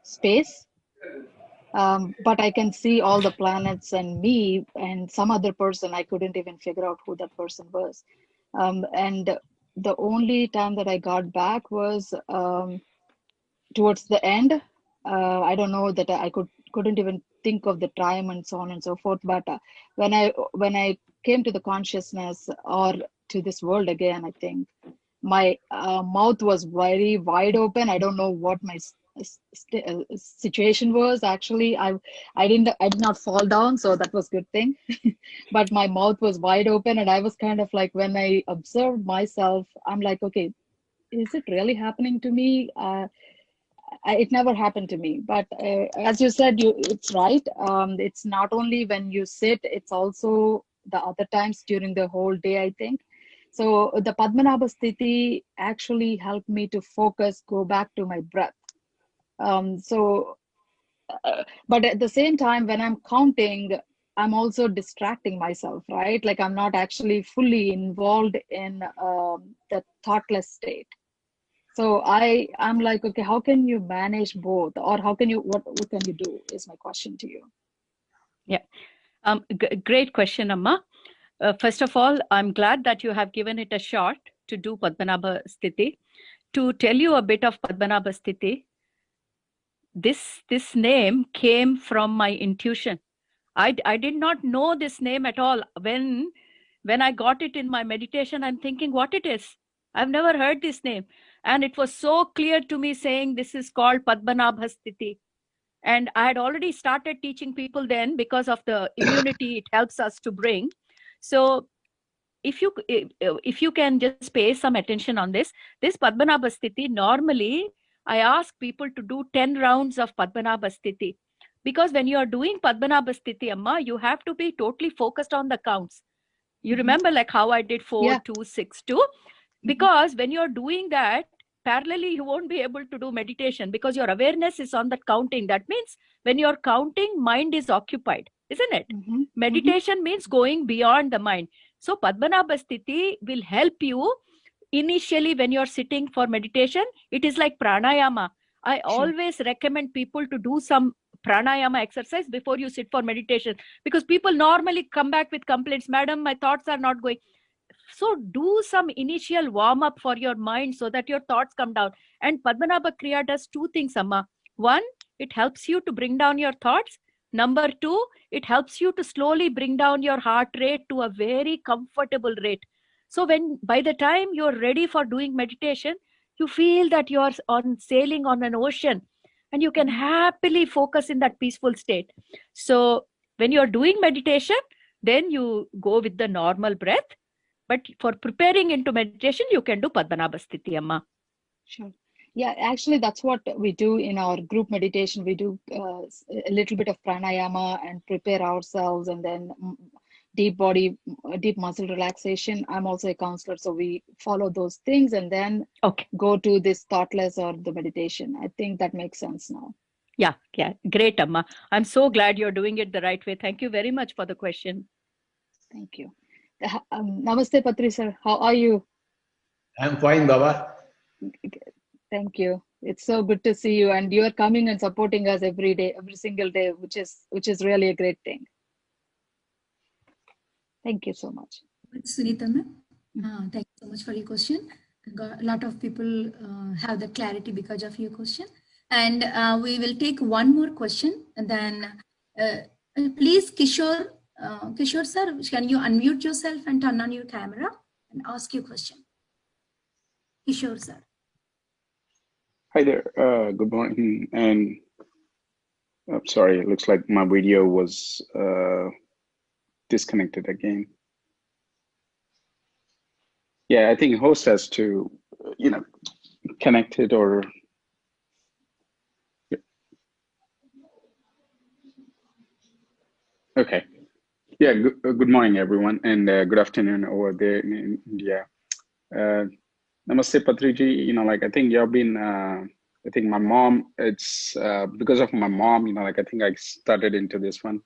space. But I can see all the planets and me and some other person. I couldn't even figure out who that person was. And the only time that I got back was towards the end. I don't know that I couldn't even think of the time and so on and so forth. But when I came to the consciousness or to this world again, I think my mouth was very wide open. I don't know what my situation was actually. I did not fall down, so that was a good thing. But my mouth was wide open, and I was kind of like, when I observed myself, I'm like, okay, is it really happening to me? It never happened to me. But as you said, it's right. It's not only when you sit, it's also the other times during the whole day, I think. So the Padmanabha Sthiti actually helped me to focus, go back to my breath. But at the same time, when I'm counting, I'm also distracting myself, right? Like I'm not actually fully involved in the thoughtless state. So I'm like, okay, how can you manage both, or what can you do is my question to you. Yeah, great question, Amma. First of all, I'm glad that you have given it a shot to do Padmanabha Sthiti. To tell you a bit of Padmanabha Sthiti, this name came from my intuition. I did not know this name at all. When When I got it in my meditation, I'm thinking what it is. I've never heard this name. And it was so clear to me saying this is called Padmanabha Sthiti. And I had already started teaching people then because of the immunity it helps us to bring. So if you can just pay some attention on this Padmanabha Sthiti, normally I ask people to do 10 rounds of Padmanabha Sthiti. Because when you are doing Padmanabha Sthiti, Amma, you have to be totally focused on the counts. You remember like how I did 4, 2, 6, 2? Because when you're doing that, parallelly, you won't be able to do meditation because your awareness is on that counting. That means when you're counting, mind is occupied, isn't it? Meditation means going beyond the mind. So Padmanabha Sthiti will help you initially when you're sitting for meditation. It is like pranayama. I always recommend people to do some pranayama exercise before you sit for meditation, because people normally come back with complaints, madam, my thoughts are not going. So do some initial warm up for your mind so that your thoughts come down. And Padmanabha Kriya does 2 things, Amma. 1, it helps you to bring down your thoughts. Number 2, it helps you to slowly bring down your heart rate to a very comfortable rate. So by the time you're ready for doing meditation, you feel that you're sailing on an ocean and you can happily focus in that peaceful state. So when you're doing meditation, then you go with the normal breath. But for preparing into meditation, you can do Padmanabha Sthiti, Amma. Sure. Yeah, actually, that's what we do in our group meditation. We do a little bit of pranayama and prepare ourselves, and then deep muscle relaxation. I'm also a counselor, so we follow those things and then go to this thoughtless or the meditation. I think that makes sense now. Yeah, great, Amma. I'm so glad you're doing it the right way. Thank you very much for the question. Thank you. Namaste, Patri sir. How are you? I'm fine, Baba. Thank you. It's so good to see you, and you are coming and supporting us every day, every single day, which is really a great thing. Thank you so much. Sunita ma'am, thank you so much for your question. A lot of people have the clarity because of your question, and we will take one more question, and then please, Kishore sir, can you unmute yourself and turn on your camera and ask your question? Kishore sir. Hi there. Good morning. And I'm sorry, it looks like my video was disconnected again. Yeah, I think host has to, connect it or. Okay. Yeah, good morning, everyone, and good afternoon over there in India. Namaste, Patriji. I think you've been, I think my mom, it's because of my mom, I think I started into this one,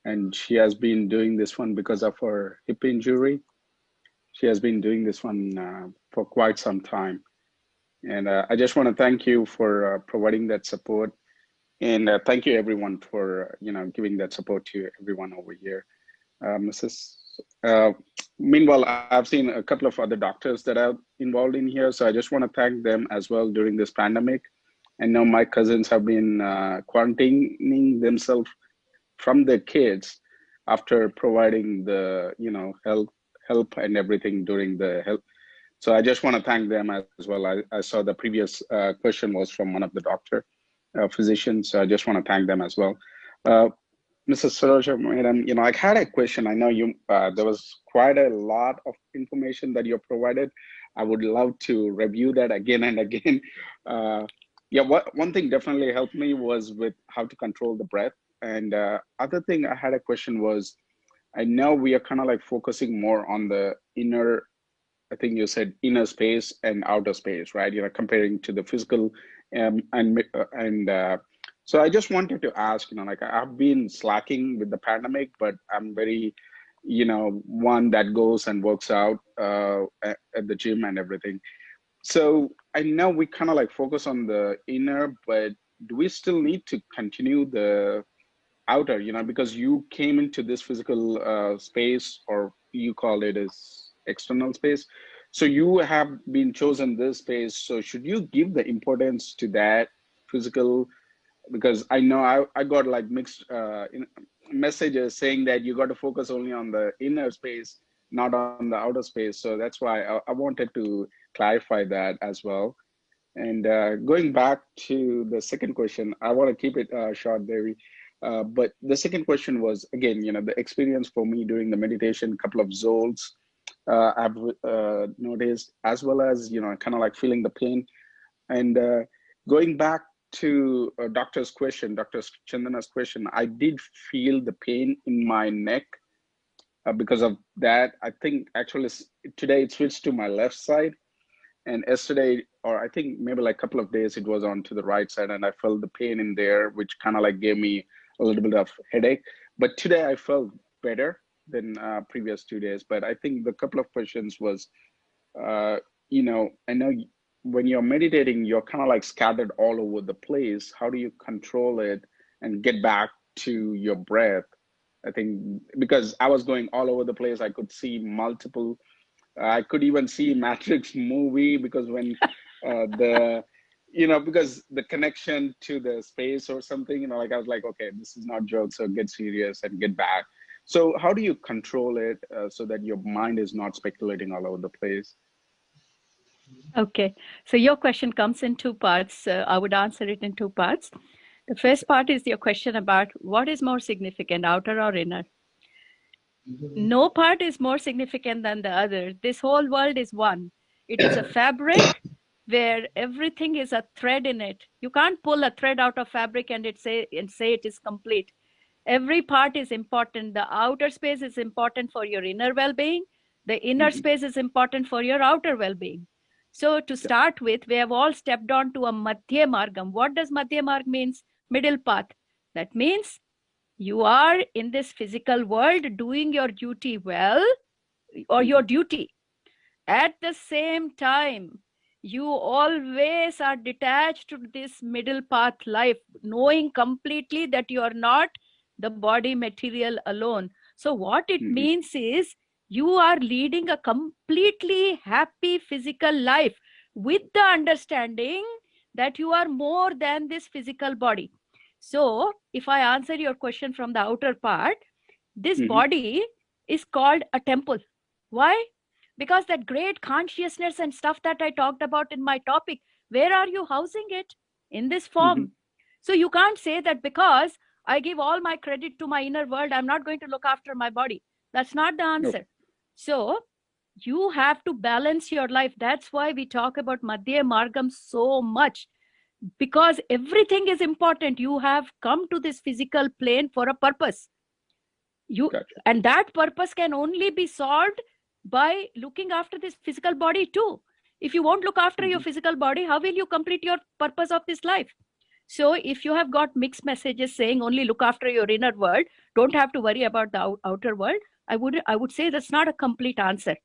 and she has been doing this one because of her hip injury. She has been doing this one for quite some time. And I just want to thank you for providing that support. And thank you everyone for, giving that support to everyone over here. Meanwhile, I've seen a couple of other doctors that are involved in here. So I just want to thank them as well during this pandemic. I know my cousins have been quarantining themselves from their kids after providing the, help and everything during the health. So I just want to thank them as well. I saw the previous question was from one of the physicians. So I just want to thank them as well. Mrs. Saroja, madam, I had a question. I know there was quite a lot of information that you provided. I would love to review that again and again. One thing definitely helped me was with how to control the breath. And other thing I had a question was, I know we are kind of like focusing more on the inner, I think you said inner space and outer space, right? Comparing to the physical so I just wanted to ask, I've been slacking with the pandemic, but I'm very, one that goes and works out at the gym and everything. So I know we kind of like focus on the inner, but do we still need to continue the outer, because you came into this physical space, or you call it as external space. So you have been chosen this space. So should you give the importance to that physical? Because I know I got like mixed messages saying that you got to focus only on the inner space not on the outer space. So that's why I wanted to clarify that as well. And going back to the second question, I want to keep it short, Devi. But the second question was, again, the experience for me during the meditation, couple of zones I've noticed, as well as, kind of like feeling the pain. And going back to Dr. Chandana's question, I did feel the pain in my neck because of that. I think actually today it switched to my left side. And yesterday, or I think maybe like a couple of days, it was on to the right side, and I felt the pain in there, which kind of like gave me a little bit of headache. But today I felt better than previous 2 days. But I think the couple of questions was, I know when you're meditating, you're kind of like scattered all over the place. How do you control it and get back to your breath? I think because I was going all over the place, I could see multiple. I could even see Matrix movie because when because the connection to the space or something, like I was like, okay, this is not joke, so get serious and get back. So how do you control it so that your mind is not speculating all over the place? Okay, so your question comes in two parts. I would answer it in two parts. The first part is your question about what is more significant, outer or inner? No part is more significant than the other. This whole world is one. It is a fabric where everything is a thread in it. You can't pull a thread out of fabric and say it is complete. Every part is important. The outer space is important for your inner well-being. The inner space is important for your outer well-being. So to start with, we have all stepped on to a Madhya Margam. What does Madhya Marg means? Middle path. That means you are in this physical world doing your duty well, or your duty. At the same time, you always are detached to this middle path life, knowing completely that you are not the body material alone. So what it means is you are leading a completely happy physical life with the understanding that you are more than this physical body. So if I answer your question from the outer part, this body is called a temple. Why? Because that great consciousness and stuff that I talked about in my topic, where are you housing it? In this form. So you can't say that because I give all my credit to my inner world, I'm not going to look after my body. That's not the answer. So you have to balance your life. That's why we talk about Madhya Margam so much, because everything is important. You have come to this physical plane for a purpose. And that purpose can only be solved by looking after this physical body too. If you won't look after your physical body, how will you complete your purpose of this life? So if you have got mixed messages saying only look after your inner world, don't have to worry about the outer world, I would say that's not a complete answer.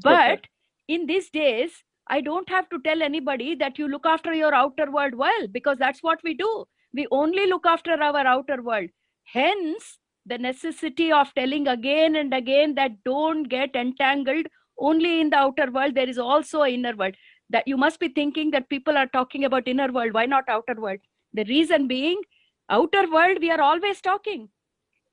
But in these days, I don't have to tell anybody that you look after your outer world well, because that's what we do. We only look after our outer world. Hence, the necessity of telling again and again that don't get entangled only in the outer world. There is also an inner world. That you must be thinking that people are talking about inner world. Why not outer world? The reason being, outer world, we are always talking.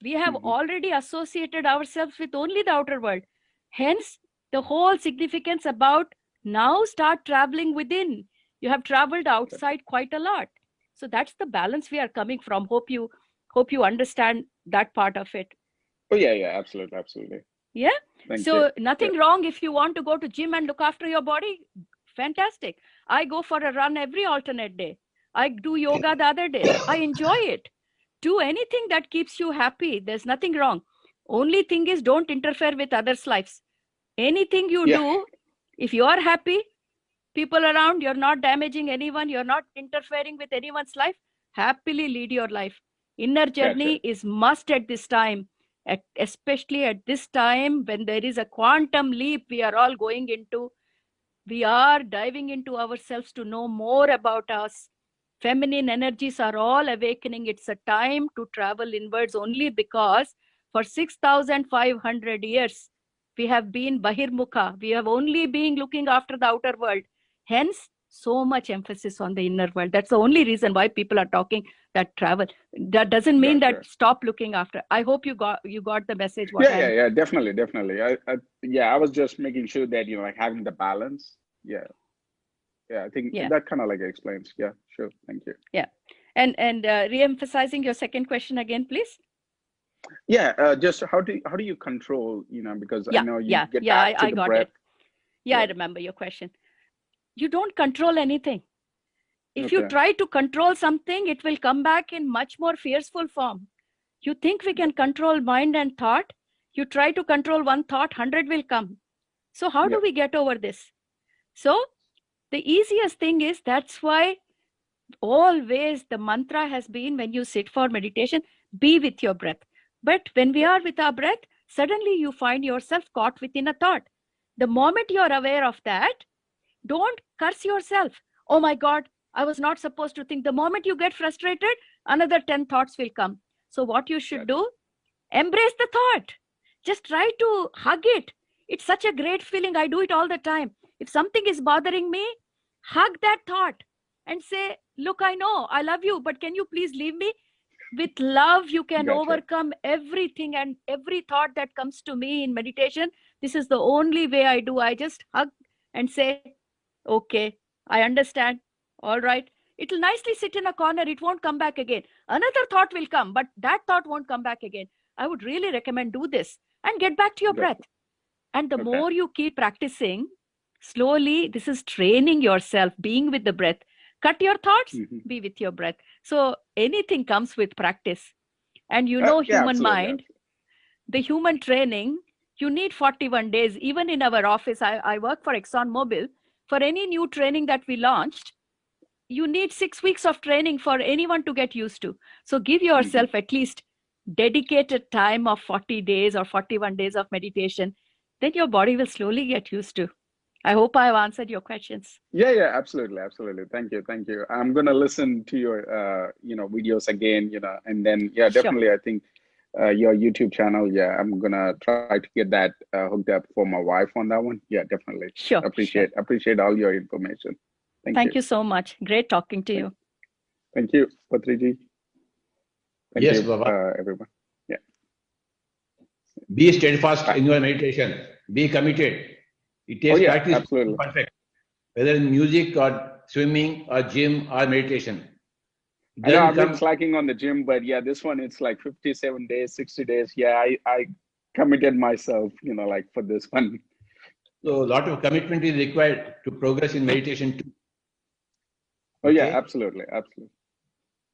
We have already associated ourselves with only the outer world. Hence, the whole significance about now start traveling within. You have traveled outside quite a lot. So that's the balance we are coming from. Hope you understand that part of it. Oh yeah, absolutely. Yeah. Thank so you. Nothing wrong if you want to go to gym and look after your body. Fantastic. I go for a run every alternate day. I do yoga the other day. I enjoy it. Do anything that keeps you happy. There's nothing wrong. Only thing is, don't interfere with others' lives. Anything you do, if you are happy, people around, you're not damaging anyone, you're not interfering with anyone's life, happily lead your life. Inner journey is must at this time, especially at this time when there is a quantum leap we are all going into. We are diving into ourselves to know more about us. Feminine energies are all awakening. It's a time to travel inwards only because for 6,500 years, we have been Bahirmukha. We have only been looking after the outer world. Hence, so much emphasis on the inner world. That's the only reason why people are talking that travel. That doesn't mean Gotcha. that stop looking after. I hope you got the message. Yeah, definitely. I was just making sure that, like having the balance. Yeah, I think that kind of like explains. Yeah, sure. Thank you. Yeah, and re-emphasizing your second question again, please. Yeah, just how do you control? Because I know you get back to the got breath. it. Yeah, I remember your question. You don't control anything. If you try to control something, it will come back in much more fearful form. You think we can control mind and thought? You try to control one thought, 100 will come. So how do we get over this? So the easiest thing is, that's why always the mantra has been, when you sit for meditation, be with your breath. But when we are with our breath, suddenly you find yourself caught within a thought. The moment you're aware of that, don't curse yourself. Oh my God, I was not supposed to think. The moment you get frustrated, another 10 thoughts will come. So what you should do, embrace the thought. Just try to hug it. It's such a great feeling. I do it all the time. If something is bothering me, hug that thought and say, look, I know I love you, but can you please leave me? With love, you can overcome everything and every thought that comes to me in meditation. This is the only way I do. I just hug and say, okay, I understand. All right. It'll nicely sit in a corner. It won't come back again. Another thought will come, but that thought won't come back again. I would really recommend do this and get back to your breath. And the more you keep practicing, slowly, this is training yourself, being with the breath. Cut your thoughts, be with your breath. So anything comes with practice. And human mind, the human training, you need 41 days. Even in our office, I work for ExxonMobil. For any new training that we launched, you need 6 weeks of training for anyone to get used to. So give yourself at least dedicated time of 40 days or 41 days of meditation. Then your body will slowly get used to. I hope I have answered your questions. Yeah, absolutely. Thank you. I'm going to listen to your, videos again, and then, definitely, I think your YouTube channel, I'm going to try to get that hooked up for my wife on that one. Yeah, definitely. Sure. Appreciate all your information. Thank you so much. Great talking to you. Thank you, Patriji. Thank Yes, you, Baba. everyone. Yeah. Be steadfast in your meditation. Be committed. It takes practice absolutely. to be perfect. Whether in music or swimming or gym or meditation. I know I've been slacking on the gym, but this one, it's like 57 days, 60 days. Yeah, I committed myself, for this one. So a lot of commitment is required to progress in meditation too. Oh yeah, absolutely.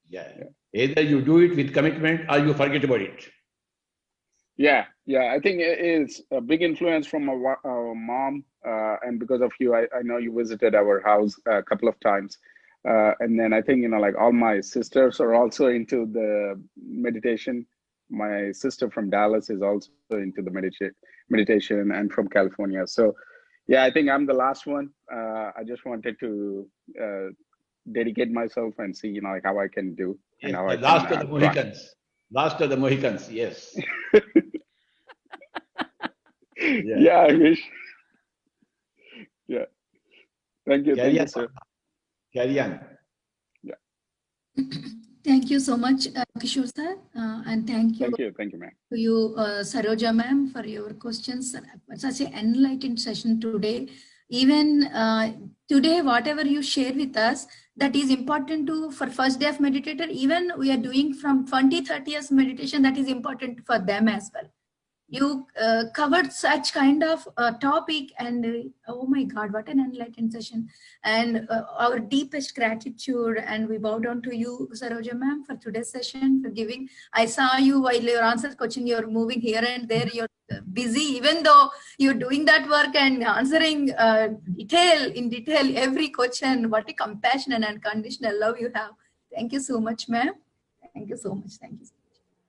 Yeah. Either you do it with commitment or you forget about it. Yeah. I think it is a big influence from our mom, and because of you, I know you visited our house a couple of times, and then I think all my sisters are also into the meditation. My sister from Dallas is also into the meditation, and from California. So, yeah, I think I'm the last one. I just wanted to dedicate myself and see, how I can do. Yes, last of the Mohicans. Last of the Mohicans, yes. Yeah, I wish. Yeah. Thank you, sir. Carry on. Yeah. Thank you so much, Kishore sir, and thank you, ma'am. To you, Saroja ma'am, for your questions. Such an enlightened session today. Even today, whatever you share with us, that is important for first day of meditator. Even we are doing from 20-30 years meditation, that is important for them as well. You covered such kind of topic, and oh my God, what an enlightened session. And our deepest gratitude, and we bow down to you, Saroja ma'am, for today's session, for giving. I saw you while your answer coaching, you're moving here and there, you're busy, even though you're doing that work and answering in detail every question. What a compassion and unconditional love you have. Thank you so much, ma'am. Thank you so much.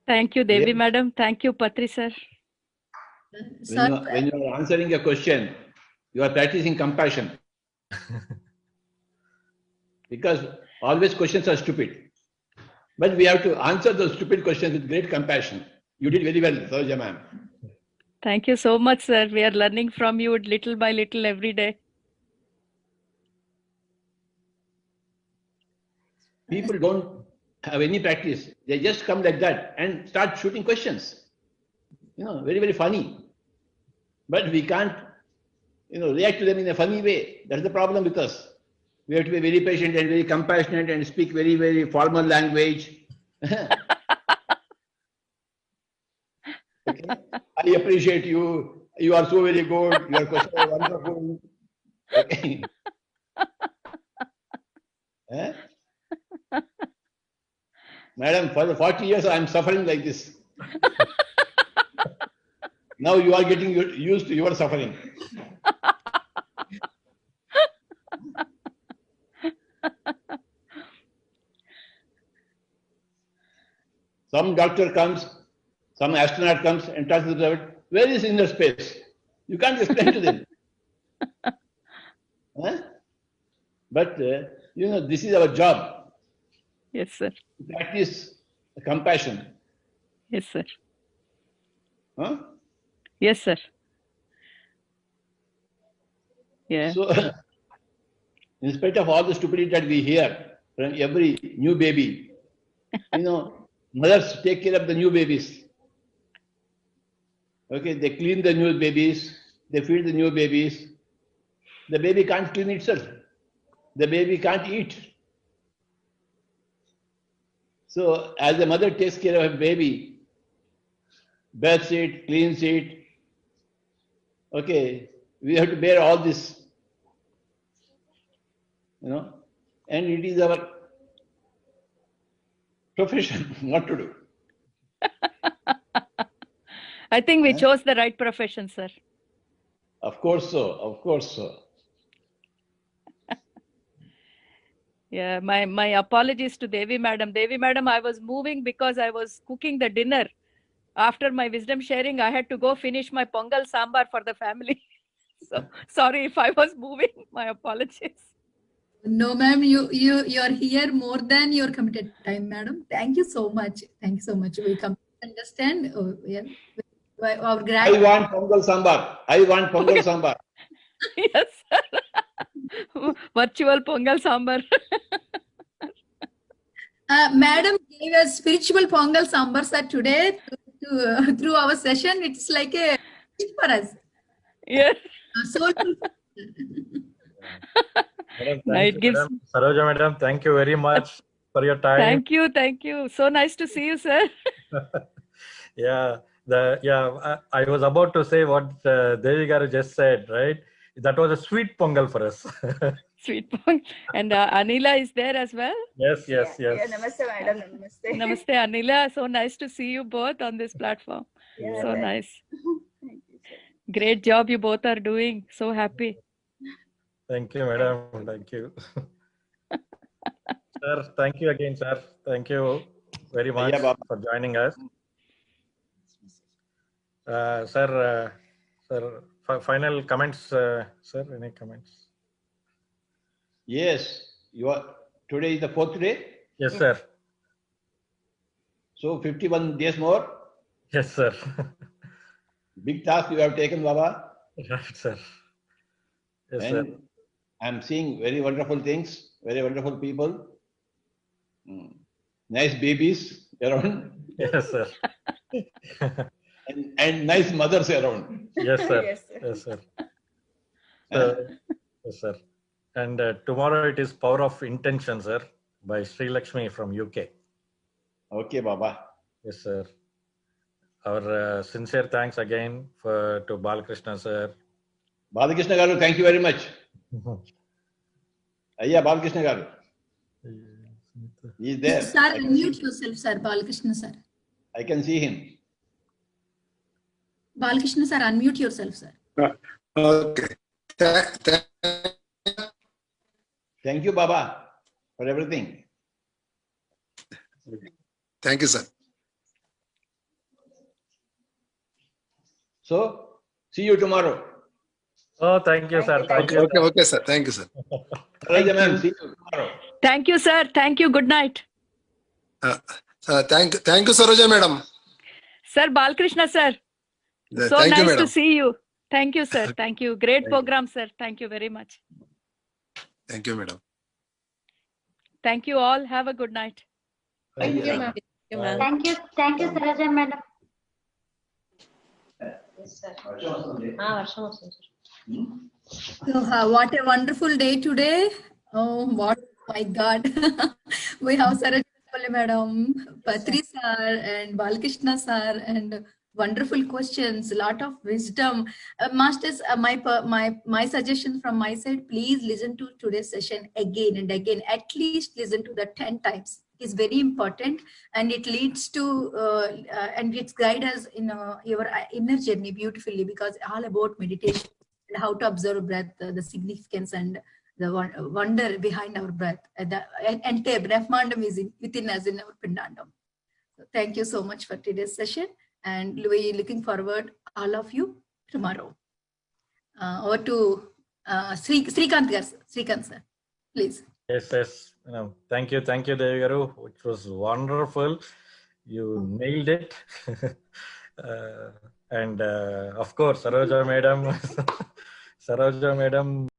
Thank you, Devi madam. Thank you, Patri sir. When you are answering a question, you are practicing compassion. Because always questions are stupid. But we have to answer those stupid questions with great compassion. You did very well, Saroja ma'am. Thank you so much, sir. We are learning from you little by little every day. People don't have any practice. They just come like that and start shooting questions. Very, very funny. But we can't, react to them in a funny way. That's the problem with us. We have to be very patient and very compassionate and speak very, very formal language. Okay? I appreciate you. You are so very good. Your questions are wonderful. Okay. Madam, for the 40 years I am suffering like this. Now you are getting used to your suffering. Some doctor comes, some astronaut comes and talks to the where is inner space? You can't explain to them. But, this is our job. Yes, sir. To practice compassion. Yes, sir. Huh? Yes, sir. Yeah. So, in spite of all the stupidity that we hear from every new baby, mothers take care of the new babies. Okay, they clean the new babies, they feed the new babies. The baby can't clean itself. The baby can't eat. So, as a mother takes care of a baby, bathes it, cleans it, okay, we have to bear all this, and it is our profession what to do. I think we chose the right profession, sir. Of course so, of course so. Yeah, my apologies to Devi Madam. Devi Madam, I was moving because I was cooking the dinner. After my wisdom sharing, I had to go finish my pongal sambar for the family. So sorry if I was moving. My apologies. No, ma'am, you're here more than your committed time, madam. Thank you so much. Thank you so much. We come to understand. Our I want pongal sambar. I want pongal sambar. Yes, sir. Virtual pongal sambar. Madam gave us spiritual pongal sambar sir today through our session. It's like a for us. Yes. Soulful. Madam, No, thank it you, gives. madam. Saroja madam, thank you very much for your time. Thank you, thank you. So nice to see you, sir. Yeah, I was about to say what Devi Garu just said, right? That was a sweet pongal for us. Sweet pongal. And Anila is there as well. Yes. Namaste, madam. Namaste. Namaste, Anila. So nice to see you both on this platform. Yeah, So thank- nice. Thank you, sir. Great job you both are doing. So happy. Thank you, madam. Thank you. Sir, thank you again, sir. Thank you very much Baba. for joining us. Sir, final comments, sir. Any comments? Yes, today is the 4th day. Yes, sir. So 51 days more. Yes, sir. Big task you have taken, Baba. Right, sir. Yes, sir. And I'm seeing very wonderful things, very wonderful people. Nice babies around. Yes, sir. and nice mothers around. Yes, sir. Yes, sir. Yes, sir. Yes, sir. And tomorrow it is Power of Intention, sir, by Sri Lakshmi from UK. Okay, Baba. Yes, sir. Our sincere thanks again to Balakrishna, sir. Balakrishna Garu, thank you very much. Ayya, Balakrishna Garu. He is there. Sir, unmute yourself, sir. Balakrishna, sir. I can see him. Balakrishna, sir, unmute yourself, sir. Okay. Thank you, Baba, for everything. Thank you, sir. So, see you tomorrow. Oh, thank you, sir. Thank you. Okay, sir. Thank you, sir. Raja ma'am, see you tomorrow. Thank you, sir. Thank you. Good night. Thank you, Saroja madam. Sir Balkrishna, sir. So Thank you, nice madam. to see you. Thank you, sir. Thank you. Great program, sir. Thank you very much. Thank you, madam. Thank you all. Have a good night. Thank you, ma'am. Thank you, Saroja madam. So, what a wonderful day today. Oh, my God. We have Sarojini madam, Patri sir, and Balkrishna sir, and wonderful questions, a lot of wisdom. Masters, my suggestion from my side, please listen to today's session again and again. At least listen to that 10 times. It is very important, and it leads to and it's guide us in your inner journey beautifully, because all about meditation and how to observe breath, the significance and the wonder behind our breath. And Brahmandam is within us, in our Pindandam. So thank you so much for today's session, and we're looking forward all of you tomorrow. Over to Srikant sir, please. Yes. Thank you, Devi Garu. It was wonderful. You nailed it. And of course, Saroja madam.